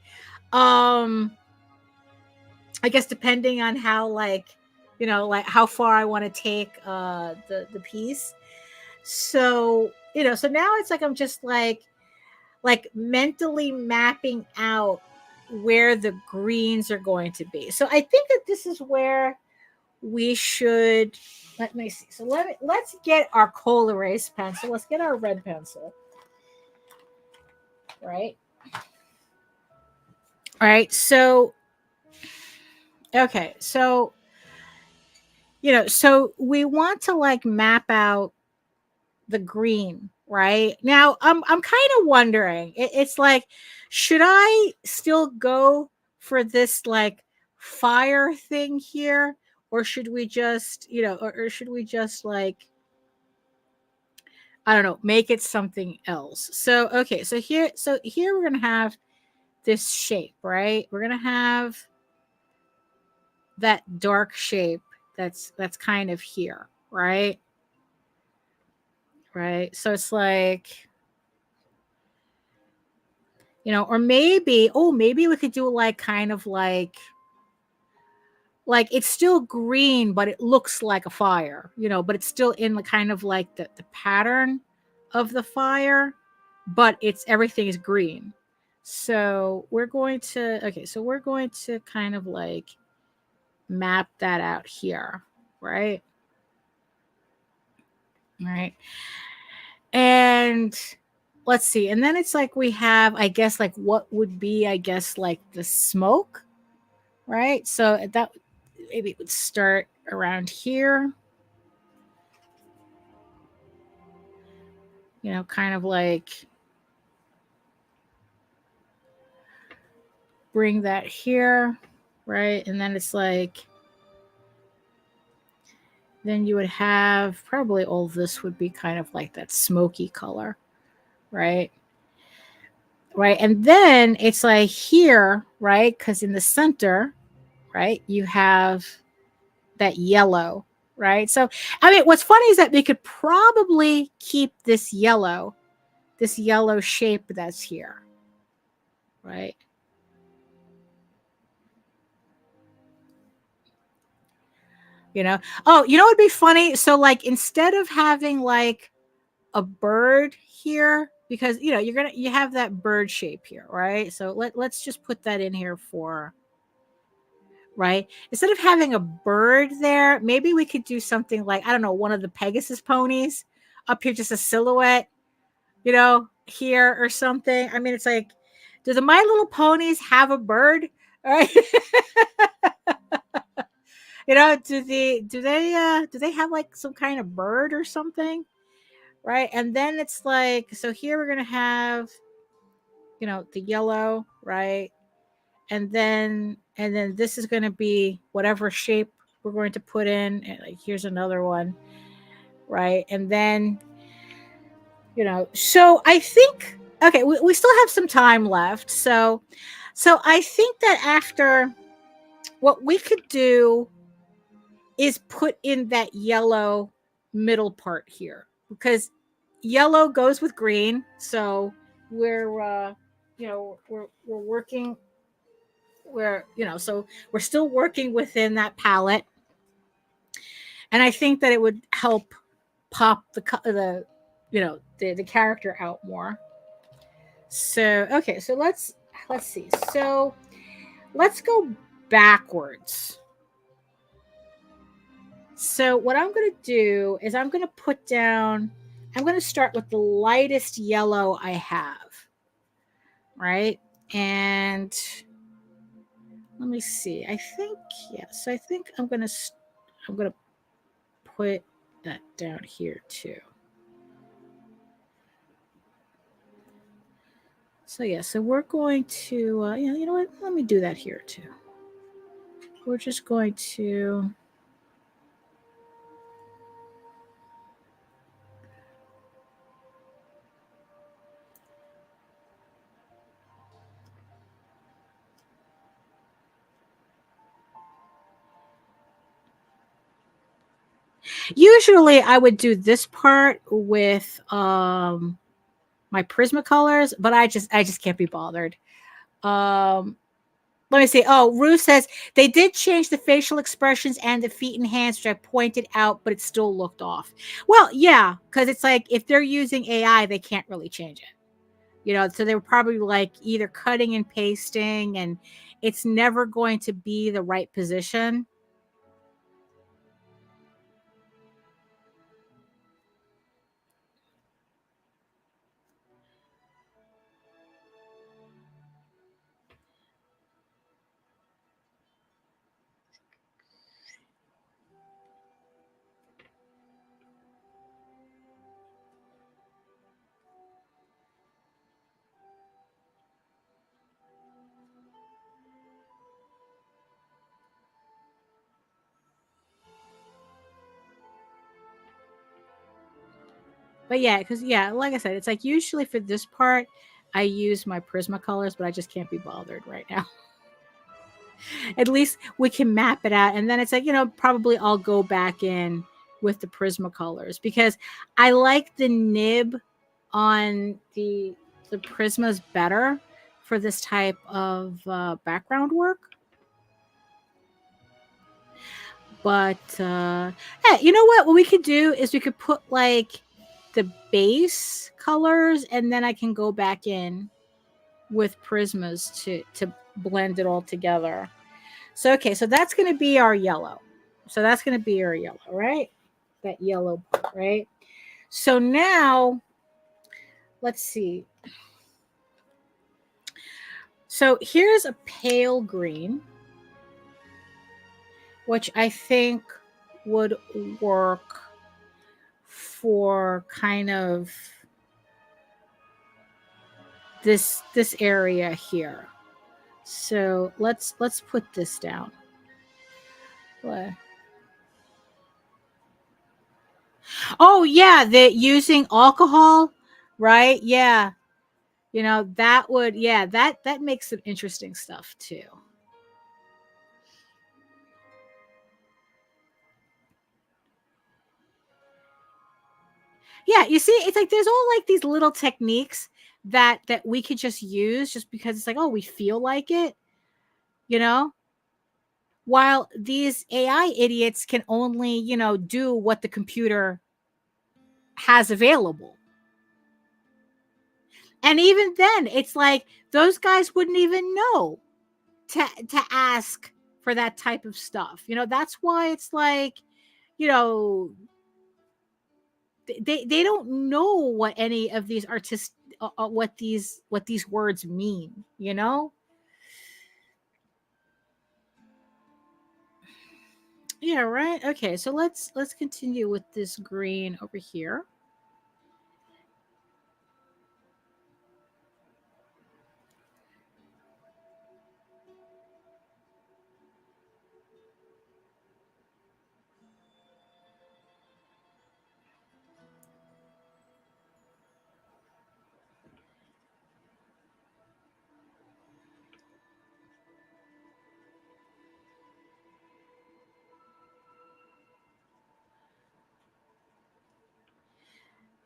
Um I guess depending on how like, you know, like how far I want to take the piece. So, you know, so now it's like I'm just like mentally mapping out where the greens are going to be. So I think that this is where we should, let me see. So let's get our coal erase pencil. Let's get our red pencil. Right? All right. So okay. So, you know, so we want to like map out the green, right? Now I'm kind of wondering. It's like, should I still go for this like fire thing here, or should we just, you know, or should we just like, I don't know, make it something else? So okay, so here we're gonna have this shape, right? We're gonna have that dark shape that's kind of here, right? Right. So it's like, you know, or maybe, oh, maybe we could do like kind of like it's still green, but it looks like a fire, you know, but it's still in the kind of like the pattern of the fire, but it's everything is green. So we're going to, okay, so we're going to kind of like map that out here, right? All right. And let's see. And then it's like we have, I guess, like what would be, I guess, like the smoke, right? So that maybe it would start around here. You know, kind of like bring that here, right? And then it's like, then you would have probably all this would be kind of like that smoky color, right? Right. And then it's like here, right? Because in the center, right, you have that yellow, right? So, I mean, what's funny is that they could probably keep this yellow shape that's here, right? You know, oh, you know, it'd be funny. So, like, instead of having like a bird here, because you know, you have that bird shape here, right? So let's just put that in here for, right? Instead of having a bird there, maybe we could do something like, I don't know, one of the Pegasus ponies up here, just a silhouette, you know, here or something. I mean, it's like, do the My Little Ponies have a bird? All right. You know, do they have like some kind of bird or something? Right. And then it's like, so here we're gonna have, you know, the yellow, right? And then this is gonna be whatever shape we're going to put in. And like here's another one, right? And then, you know, so I think, okay, we still have some time left. So I think that after, what we could do is put in that yellow middle part here, because yellow goes with green. So we're you know, we're working, you know, so we're still working within that palette. And I think that it would help pop the you know, the character out more. So okay, so let's see. So let's go backwards. So what I'm going to do is I'm going to put down, I'm going to start with the lightest yellow I have, right? And let me see. I think, yes, I think I'm going to put that down here too. So yeah, so we're going to, you know what? Let me do that here too. We're just going to, usually I would do this part with my Prismacolors, but I just can't be bothered. Let me see. Oh, Rue says they did change the facial expressions and the feet and hands, which I pointed out, but it still looked off. Well, yeah, because it's like if they're using AI, they can't really change it. You know, so they were probably like either cutting and pasting, and it's never going to be the right position. But yeah, because yeah, like I said, it's like usually for this part, I use my Prismacolors, but I just can't be bothered right now. At least we can map it out, and then it's like, you know, probably I'll go back in with the Prismacolors, because I like the nib on the Prismas better, for this type of background work. But hey, you know what? What we could do is we could put like the base colors, and then I can go back in with Prismas to blend it all together. So okay, so that's going to be our yellow. So that's going to be our yellow, right? That yellow part, right? So now let's see. So here's a pale green, which I think would work for kind of this area here. So let's put this down. What? Oh yeah, that using alcohol, right? Yeah. You know, that would, yeah, that makes some interesting stuff too. Yeah, you see, it's like there's all like these little techniques that we could just use just because it's like, oh, we feel like it, you know? While these AI idiots can only, you know, do what the computer has available. And even then, it's like those guys wouldn't even know to ask for that type of stuff. You know, that's why it's like, you know, they don't know what any of these artists what these words mean, you know? Yeah, right. Okay, so let's continue with this green over here.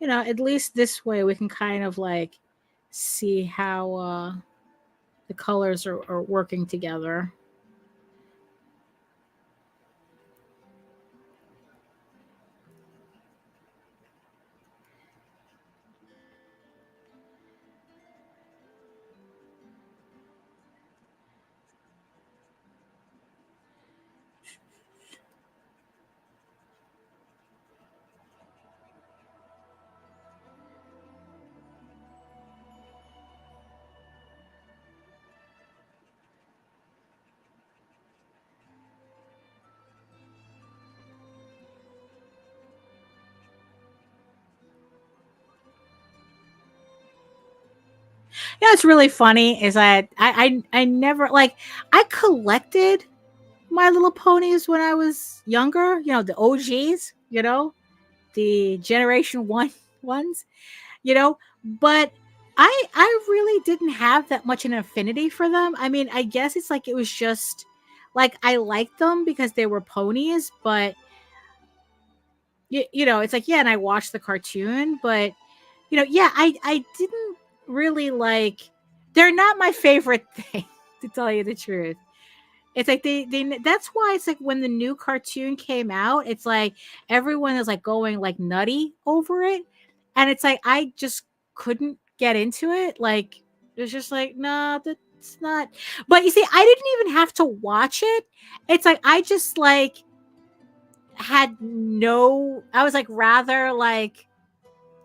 You know, at least this way we can kind of like see how the colors are working together. You know, it's really funny is that I never like I collected My Little Ponies when I was younger. You know, the OGs. You know, the Generation One ones. You know, but I really didn't have that much an affinity for them. I mean, I guess it's like it was just like I liked them because they were ponies, but you know, it's like yeah, and I watched the cartoon, but you know, yeah, I didn't really like. They're not my favorite thing, to tell you the truth. It's like they that's why it's like when the new cartoon came out, it's like everyone is like going like nutty over it, and it's like I just couldn't get into it. Like it's just like nah, that's not. But you see, I didn't even have to watch it. It's like I just like had no. I was like rather like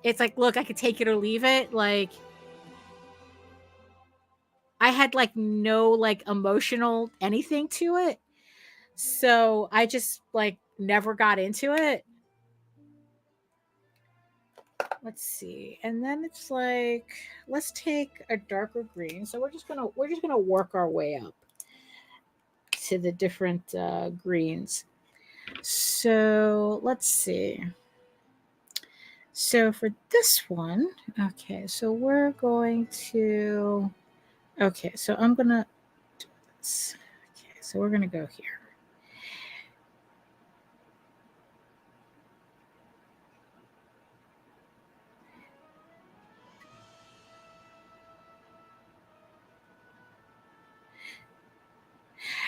it's like look, I could take it or leave it. Like I had like no like emotional anything to it. So I just like never got into it. Let's see. And then it's like let's take a darker green. So we're just gonna work our way up to the different greens. So let's see. So for this one, okay, so we're going to okay, so I'm gonna do this. Okay, so we're gonna go here.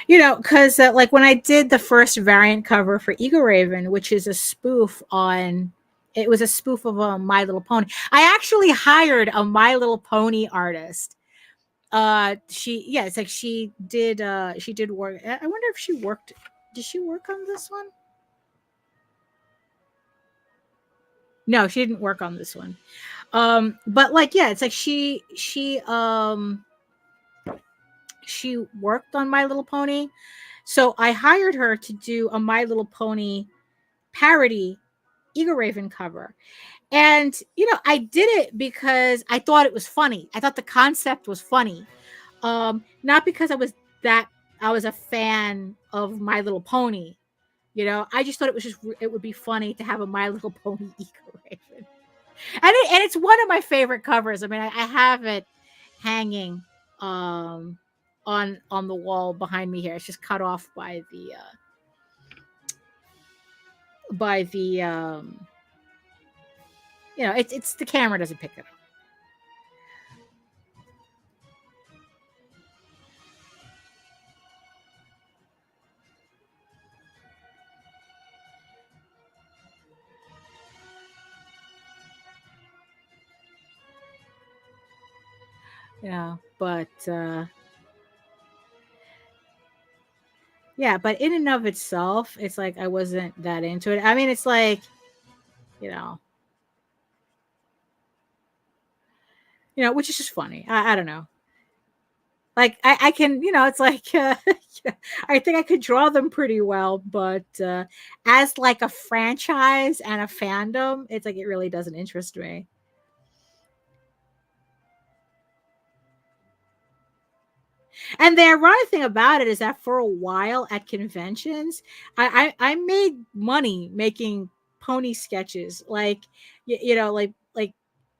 Because like when I did the first variant cover for EGORAVEN, which is a spoof on, it was a spoof of a My Little Pony. I actually hired a My Little Pony artist. It's like she did work. I wonder if did she work on this one? No, she didn't work on this one. But like, yeah, it's like she worked on My Little Pony. So I hired her to do a My Little Pony parody EGORAVEN cover. And, I did it because I thought it was funny. I thought the concept was funny. Not because I was a fan of My Little Pony. I just thought it would be funny to have a My Little Pony EGORAVEN. And it's one of my favorite covers. I mean, I have it hanging on the wall behind me here. It's just cut off by the it's the camera doesn't pick it up. But but in and of itself, it's like I wasn't that into it. I mean, it's like, which is just funny. I don't know. Like I can, it's like I think I could draw them pretty well, but as like a franchise and a fandom, it's like it really doesn't interest me. And the ironic thing about it is that for a while at conventions, I made money making pony sketches. Like like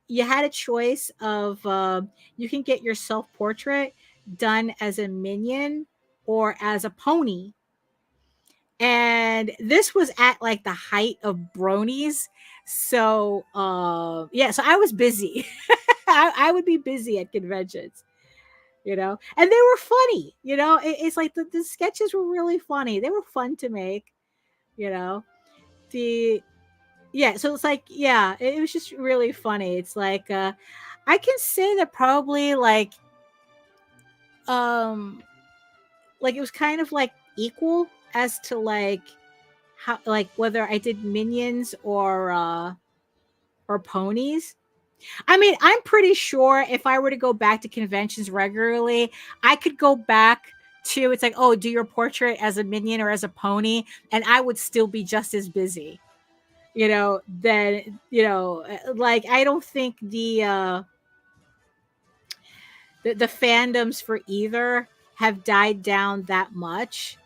you had a choice of you can get your self portrait done as a minion or as a pony. And this was at like the height of bronies. So so I was busy. I would be busy at conventions. And they were funny. It's like the sketches were really funny. They were fun to make. The So it's like, it was just really funny. It's like I can say that probably like it was kind of like equal as to like how, like, whether I did minions or ponies. I mean, I'm pretty sure if I were to go back to conventions regularly, I could go back to, it's like, oh, do your portrait as a minion or as a pony, and I would still be just as busy. Then, like, I don't think the fandoms for either have died down that much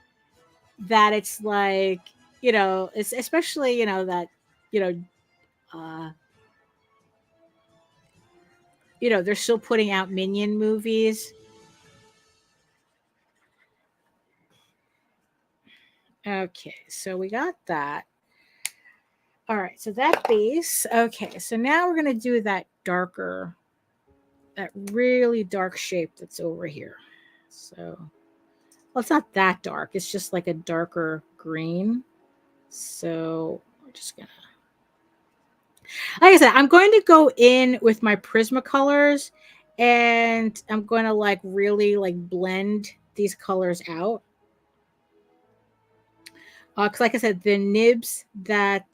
that it's like, it's especially, that, you know, uh, they're still putting out minion movies. Okay, so we got that. All right, so that base. Okay, so now we're going to do that really dark shape that's over here. So, well, it's not that dark. It's just like a darker green. So we're just going to, like I said, I'm going to go in with my Prismacolors, and I'm going to like really like blend these colors out. Because, like I said, the nibs that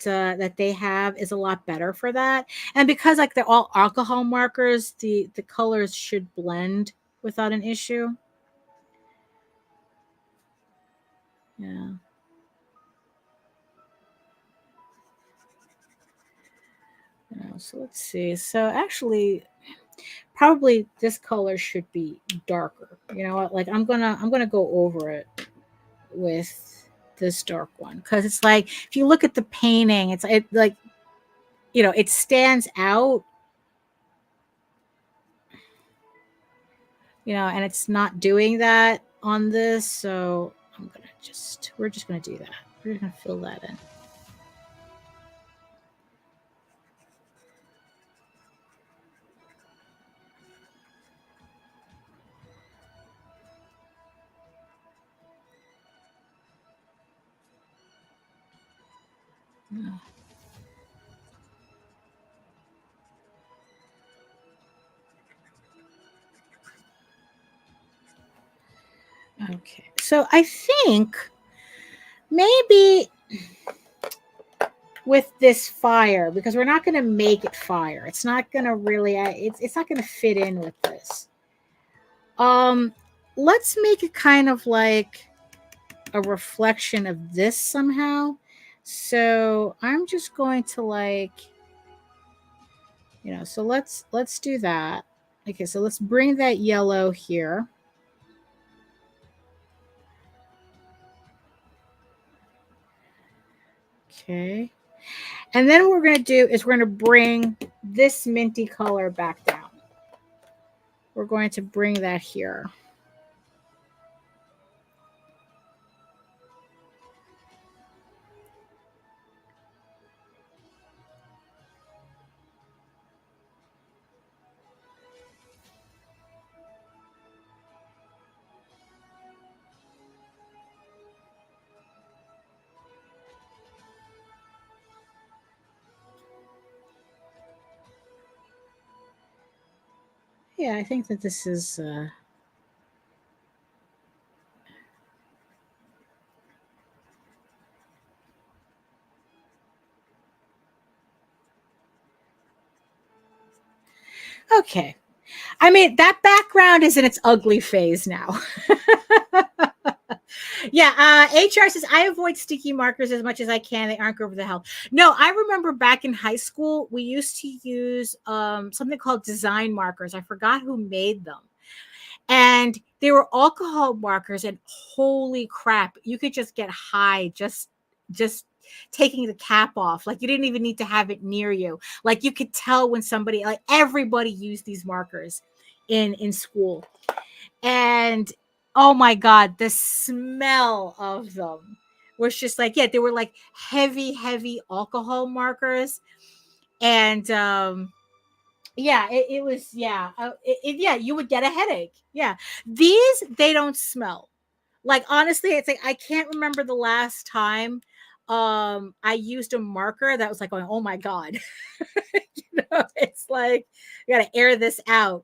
they have is a lot better for that, and because like they're all alcohol markers, the colors should blend without an issue. Yeah. So let's see. So actually, probably this color should be darker. You know what? Like I'm gonna go over it with this dark one, because it's like if you look at the painting, it's like it stands out, and it's not doing that on this. So we're just gonna do that. We're just gonna fill that in. Okay, so I think maybe with this fire, because we're not going to make it fire. It's not going to really, it's not going to fit in with this. Let's make it kind of like a reflection of this somehow. So I'm just going to like, so let's do that. Okay, so let's bring that yellow here. Okay. And then what we're going to do is we're going to bring this minty color back down. We're going to bring that here. Yeah, I think that this is... Okay. I mean, that background is in its ugly phase now. Yeah, HR says, I avoid sticky markers as much as I can. They aren't good for the health. No, I remember back in high school, we used to use something called design markers. I forgot who made them. And they were alcohol markers, and holy crap, you could just get high just taking the cap off. Like, you didn't even need to have it near you. Like, you could tell when somebody, like, everybody used these markers in school. And oh my God, the smell of them was just like, yeah, they were like heavy alcohol markers. And yeah, it was, yeah, yeah, you would get a headache. Yeah, these, they don't smell. Like, honestly, it's like I can't remember the last time I used a marker that was like going, oh my God. It's like, you gotta air this out.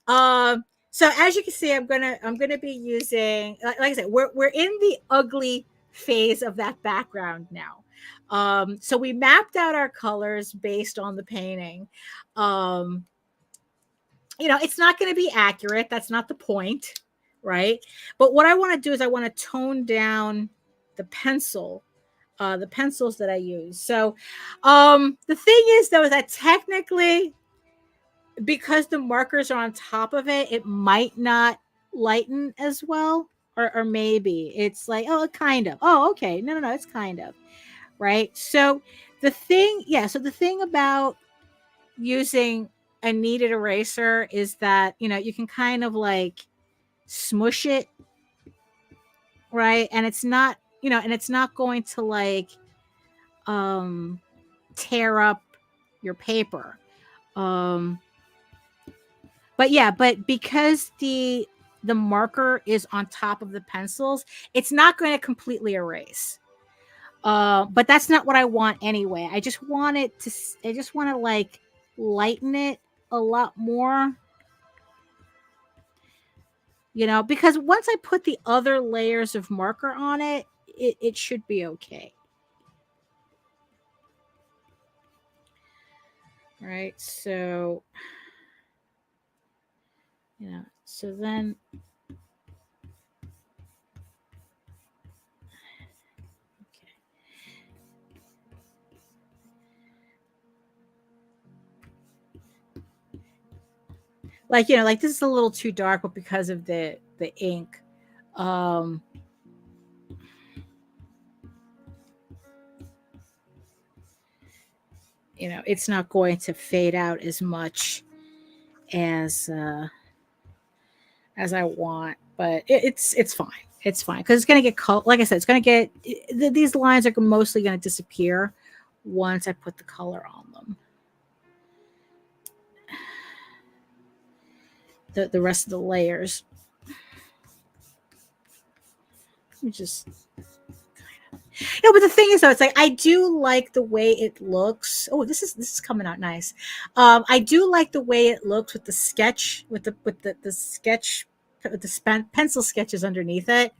So as you can see, I'm gonna be using, like I said, we're in the ugly phase of that background now. So we mapped out our colors based on the painting. It's not going to be accurate. That's not the point, right? But what I want to do is I want to tone down the pencils that I use. So the thing is, though, is that technically, because the markers are on top of it, it might not lighten as well. Or maybe it's like, oh, kind of. Oh, okay. No, it's kind of. Right. So the thing about using a kneaded eraser is that, you can kind of like smush it, right? And it's not, and it's not going to like tear up your paper. But because the marker is on top of the pencils, it's not going to completely erase. But that's not what I want anyway. I just want to like lighten it a lot more, because once I put the other layers of marker on it, it should be okay. Right. So, so then, like, like this is a little too dark, but because of the ink, it's not going to fade out as much as I want, but it's fine. It's fine because it's going to get like I said, it's going to get these lines are mostly going to disappear once I put the color on them. The rest of the layers. Let me just No, but the thing is though, it's like I do like the way it looks. Oh, this is coming out nice. I do like the way it looks with the sketch, with the sketch, with the pencil sketches underneath it.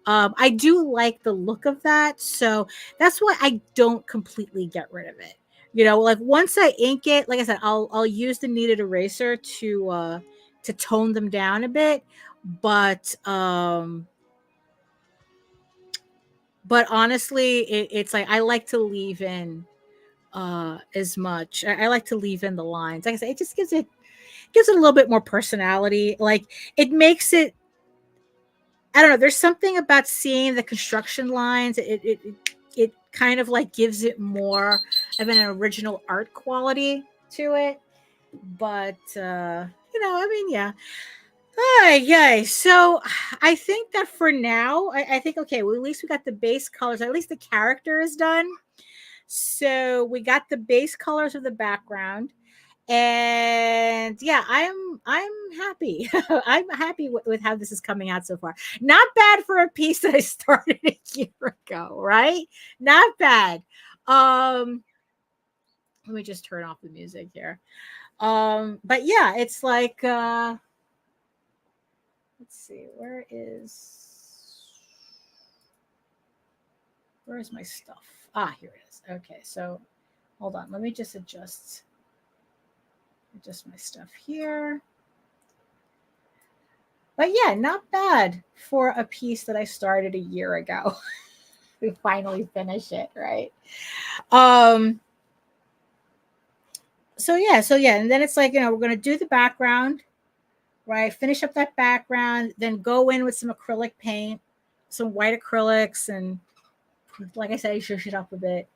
I do like the look of that, so that's why I don't completely get rid of it. You know, like once I ink it, like I said, I'll use the kneaded eraser to tone them down a bit, but but honestly, it's like I like to leave in as much. I like to leave in the lines. Like I said, it just gives it a little bit more personality. Like it makes it. I don't know. There's something about seeing the construction lines. It kind of like gives it more of an original art quality to it. But you know, I mean, yeah. Yeah. So I think that for now, I think okay. Well, at least we got the base colors. At least the character is done. So we got the base colors of the background, and yeah, I'm happy. I'm happy with how this is coming out so far. Not bad for a piece that I started a year ago, right? Not bad. Let me just turn off the music here. But yeah, it's like let's see, where's my stuff? Ah, here it is. Okay, so hold on, let me just adjust my stuff here. But yeah, not bad for a piece that I started a year ago. We finally finish it, right? So yeah, and then it's like, you know, we're gonna do the background, right? Finish up that background, then go in with some acrylic paint, some white acrylics, and like I said, shush it up a bit,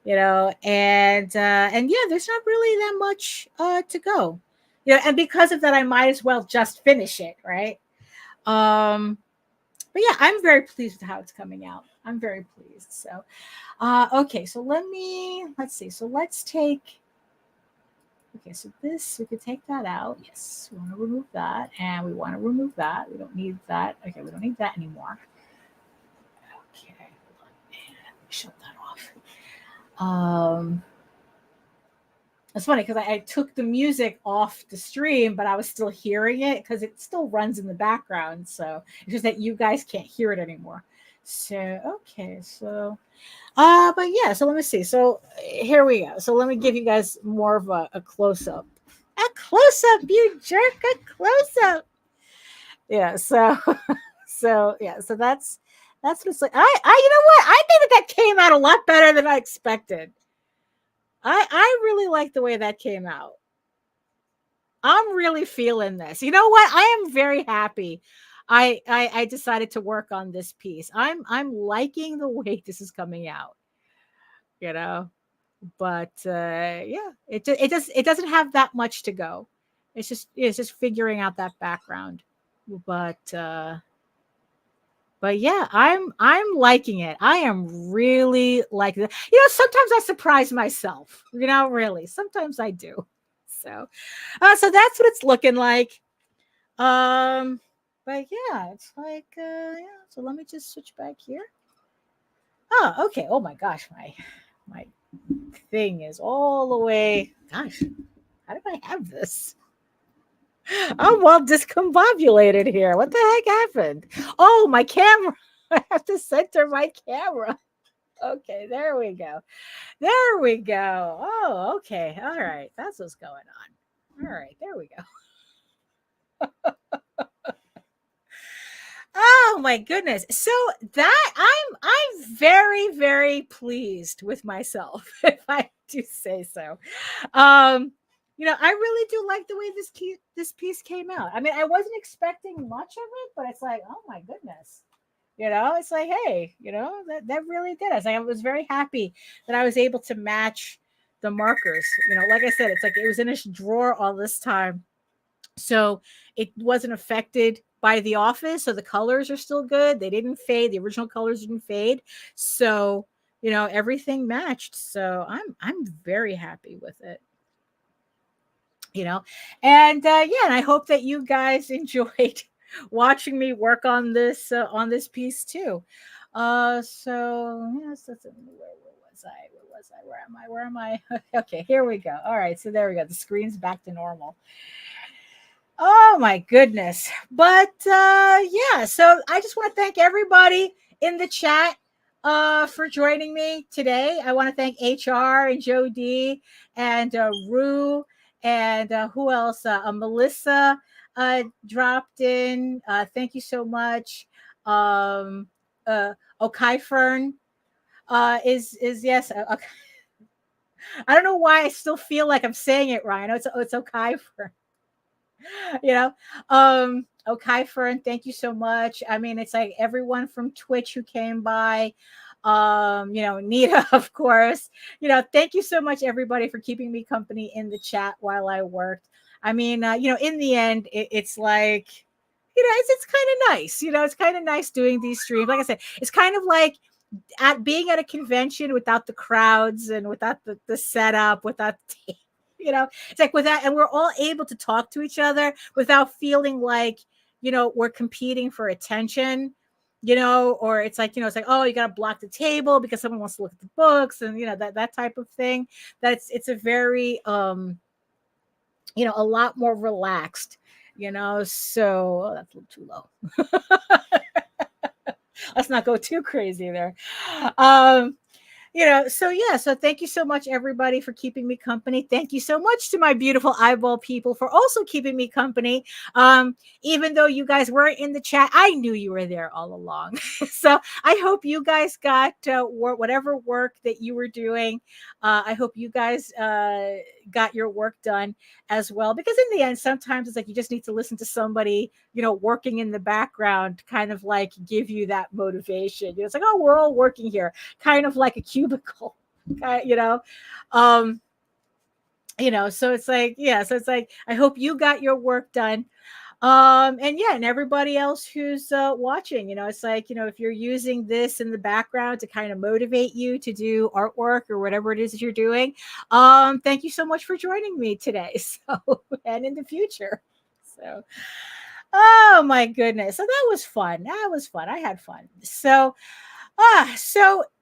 you know, and yeah, there's not really that much to go, you know, and because of that, I might as well just finish it, right? But yeah, I'm very pleased with how it's coming out. I'm very pleased. So okay, so let's see. So let's take, okay, so this, we could take that out. Yes, we want to remove that, and we want to remove that. We don't need that. Okay, we don't need that anymore. Okay, hold on. And shut that off. It's funny because I took the music off the stream, but I was still hearing it because it still runs in the background. So it's just that you guys can't hear it anymore. So okay, so but yeah, so let me see. So here we go. So let me give you guys more of a close-up. A close-up, you jerk, a close-up. Yeah, so so yeah, so that's what it's like. You know what? I think that came out a lot better than I expected. I really like the way that came out. I'm really feeling this. You know what? I am very happy. I decided to work on this piece. I'm liking the way this is coming out. You know, but yeah, it doesn't have that much to go. It's just figuring out that background. But yeah, I'm liking it. I am really liking it. You know, sometimes I surprise myself. You know, really, sometimes I do. So, so that's what it's looking like. But yeah, it's like yeah. So let me just switch back here. Oh, okay. Oh my gosh, my thing is all the way. Gosh, how did I have this? I'm well discombobulated here. What the heck happened? Oh, my camera. I have to center my camera. Okay, there we go. There we go. Oh, okay. All right. That's what's going on. All right, there we go. Oh my goodness. So that I'm very, very pleased with myself, if I do say so. You know, I really do like the way this piece came out. I mean, I wasn't expecting much of it, but it's like, oh my goodness. You know, it's like, hey, you know, that really did. I was very happy that I was able to match the markers. You know, like I said, it's like it was in a drawer all this time. So it wasn't affected by the office. So the colors are still good. They didn't fade. The original colors didn't fade. So, you know, everything matched. So I'm very happy with it. You know, and yeah, and I hope that you guys enjoyed watching me work on this piece too. So yes, where was I? Where was I? Where am I? Where am I? Okay, here we go. All right, so there we go. The screen's back to normal. Oh my goodness. But yeah, so I just want to thank everybody in the chat for joining me today. I want to thank HR and Joe D and Rue and who else? Melissa dropped in. Thank you so much. Uh Okai Fern is yes. I don't know why I still feel like I'm saying it right. I know it's Okai Fern. You know, okay, Fern, thank you so much. I mean, it's like everyone from Twitch who came by, Nita, of course. Thank you so much, everybody, for keeping me company in the chat while I worked. I mean, in the end, it's like, it's kind of nice. It's kind of nice doing these streams. Like I said, it's kind of like being at a convention without the crowds and without the setup, without it's like with that, and we're all able to talk to each other without feeling like we're competing for attention, or it's like it's like, oh, you got to block the table because someone wants to look at the books, and that type of thing. It's a very a lot more relaxed, so that's a little too low. Let's not go too crazy there. So thank you so much, everybody, for keeping me company. Thank you so much to my beautiful eyeball people for also keeping me company. Even though you guys weren't in the chat, I knew you were there all along. So I hope you guys got whatever work that you were doing. I hope you guys got your work done as well, because in the end, sometimes it's like you just need to listen to somebody, working in the background, kind of like give you that motivation. It's like, oh, we're all working here, kind of like a cubicle, so it's like, yeah, so it's like, I hope you got your work done. And everybody else who's watching, it's like, if you're using this in the background to kind of motivate you to do artwork or whatever it is that you're doing, thank you so much for joining me today. So, and in the future. So, oh my goodness. So that was fun. I had fun. So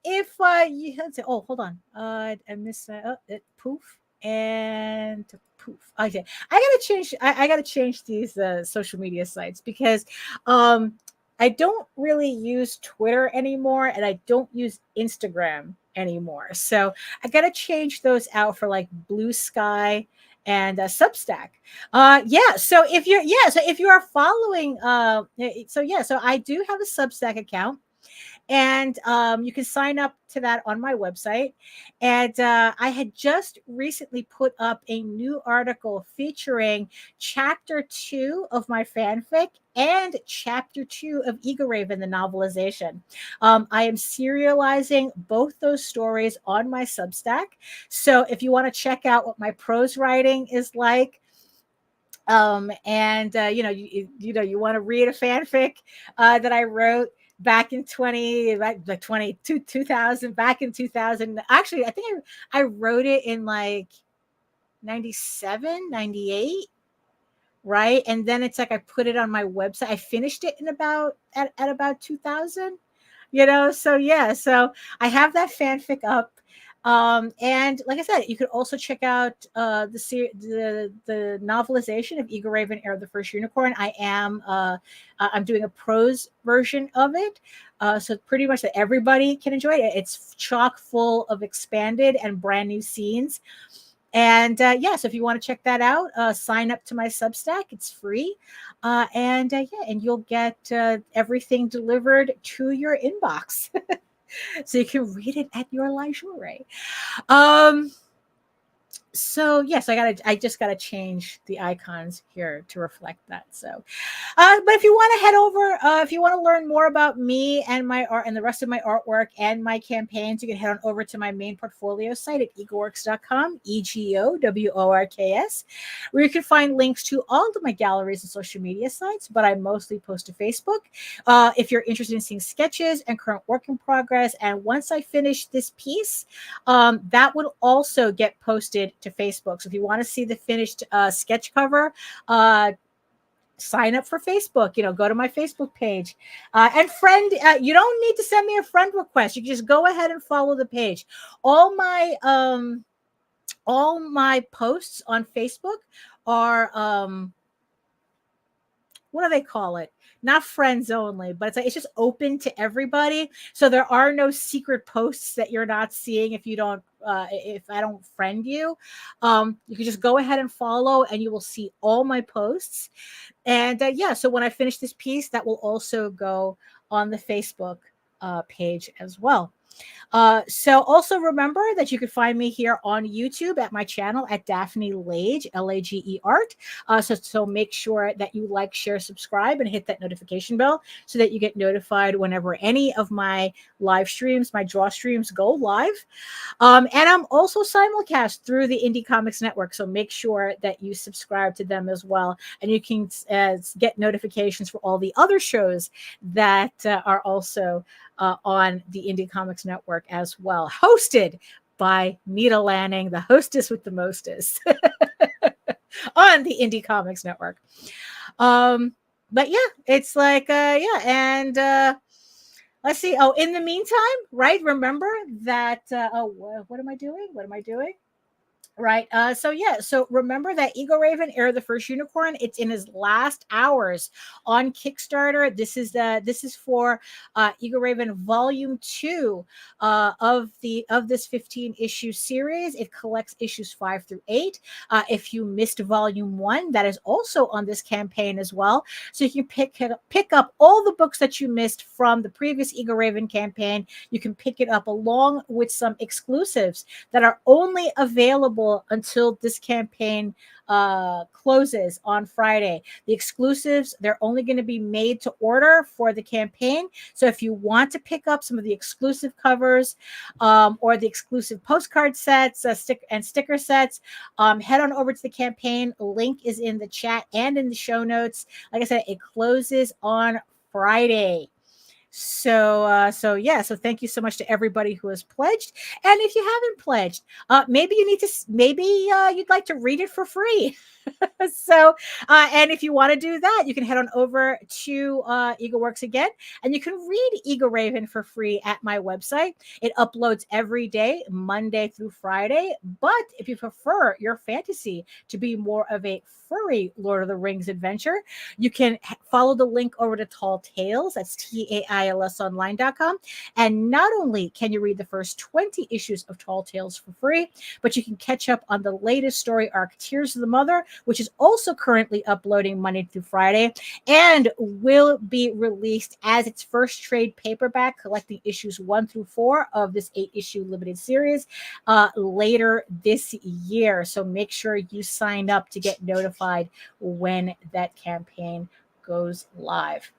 if let's say, oh, hold on. I missed that. Poof and poof. Okay, I gotta change these social media sites because I don't really use Twitter anymore, and I don't use Instagram anymore. So I gotta change those out for like Blue Sky and Substack. So if you are following, so I do have a Substack account. And you can sign up to that on my website. And I had just recently put up a new article featuring chapter 2 of my fanfic and chapter 2 of EGORAVEN, the novelization. I am serializing both those stories on my Substack. So if you want to check out what my prose writing is like, you want to read a fanfic that I wrote back in 2000, back in 2000. Actually, I think I wrote it in like 97, 98. Right. And then it's like I put it on my website. I finished it at about 2000, so yeah. So I have that fanfic up. And like I said, you could also check out the novelization of EGORAVEN, Heir of the First Unicorn. I'm doing a prose version of it, so pretty much that everybody can enjoy it. It's chock full of expanded and brand new scenes. And so if you want to check that out, sign up to my Substack. It's free, and you'll get everything delivered to your inbox. So you can read it at your leisure. So yes, I just gotta change the icons here to reflect that. So, but if you want to head over, if you want to learn more about me and my art and the rest of my artwork and my campaigns, you can head on over to my main portfolio site at egoworks.com, EGOWORKS, where you can find links to all of my galleries and social media sites, but I mostly post to Facebook. If you're interested in seeing sketches and current work in progress, and once I finish this piece, that would also get posted to Facebook. So if you want to see the finished sketch cover, sign up for Facebook. Go to my Facebook page and friend. You don't need to send me a friend request. You can just go ahead and follow the page. All my posts on Facebook are what do they call it? Not friends only, but it's just open to everybody. So there are no secret posts that you're not seeing if you don't if I don't friend you. You can just go ahead and follow, and you will see all my posts. And so when I finish this piece, that will also go on the Facebook page as well. So also remember that you can find me here on YouTube at my channel at Daphne Lage, Lage art. So make sure that you like, share, subscribe, and hit that notification bell so that you get notified whenever any of my live streams, my draw streams, go live. And I'm also simulcast through the Indie Comics Network. So make sure that you subscribe to them as well. And you can get notifications for all the other shows that are also on the Indie Comics Network as well, hosted by Nita Lanning, the hostess with the mostest on the Indie Comics Network. But yeah, it's like, and let's see. Oh, in the meantime, right, remember that, what am I doing? Right. So remember that EGORAVEN, Heir of the First Unicorn, it's in his last hours on Kickstarter. This is for EGORAVEN Volume 2 of this 15-issue series. It collects issues 5 through 8. If you missed Volume 1, that is also on this campaign as well. So you can pick up all the books that you missed from the previous EGORAVEN campaign. You can pick it up along with some exclusives that are only available until this campaign closes on Friday. The exclusives, they're only going to be made to order for the campaign. So if you want to pick up some of the exclusive covers or the exclusive postcard sets and sticker sets, head on over to the campaign. Link is in the chat and in the show notes. Like I said, it closes on Friday. So thank you so much to everybody who has pledged. And if you haven't pledged, maybe you'd like to read it for free. So, and if you want to do that, you can head on over to EagleWorks again, and you can read EGORAVEN for free at my website. It uploads every day, Monday through Friday. But if you prefer your fantasy to be more of a furry Lord of the Rings adventure, you can follow the link over to Tall Tales. That's TAILSonline.com. And not only can you read the first 20 issues of Tall Tales for free, but you can catch up on the latest story arc, Tears of the Mother, which is also currently uploading Monday through Friday and will be released as its first trade paperback, collecting issues 1 through 4 of this 8-issue limited series later this year. So make sure you sign up to get notified when that campaign goes live.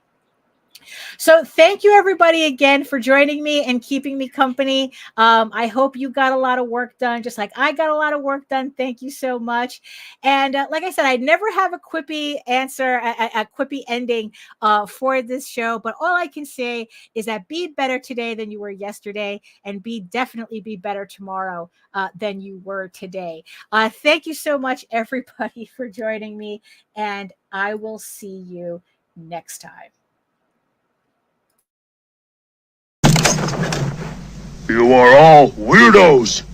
So thank you everybody again for joining me and keeping me company. I hope you got a lot of work done, just like I got a lot of work done. Thank you so much. And like I said, I never have a quippy answer, a quippy ending for this show, but all I can say is that be better today than you were yesterday, and definitely be better tomorrow than you were today. Thank you so much everybody for joining me, and I will see you next time. You are all weirdos!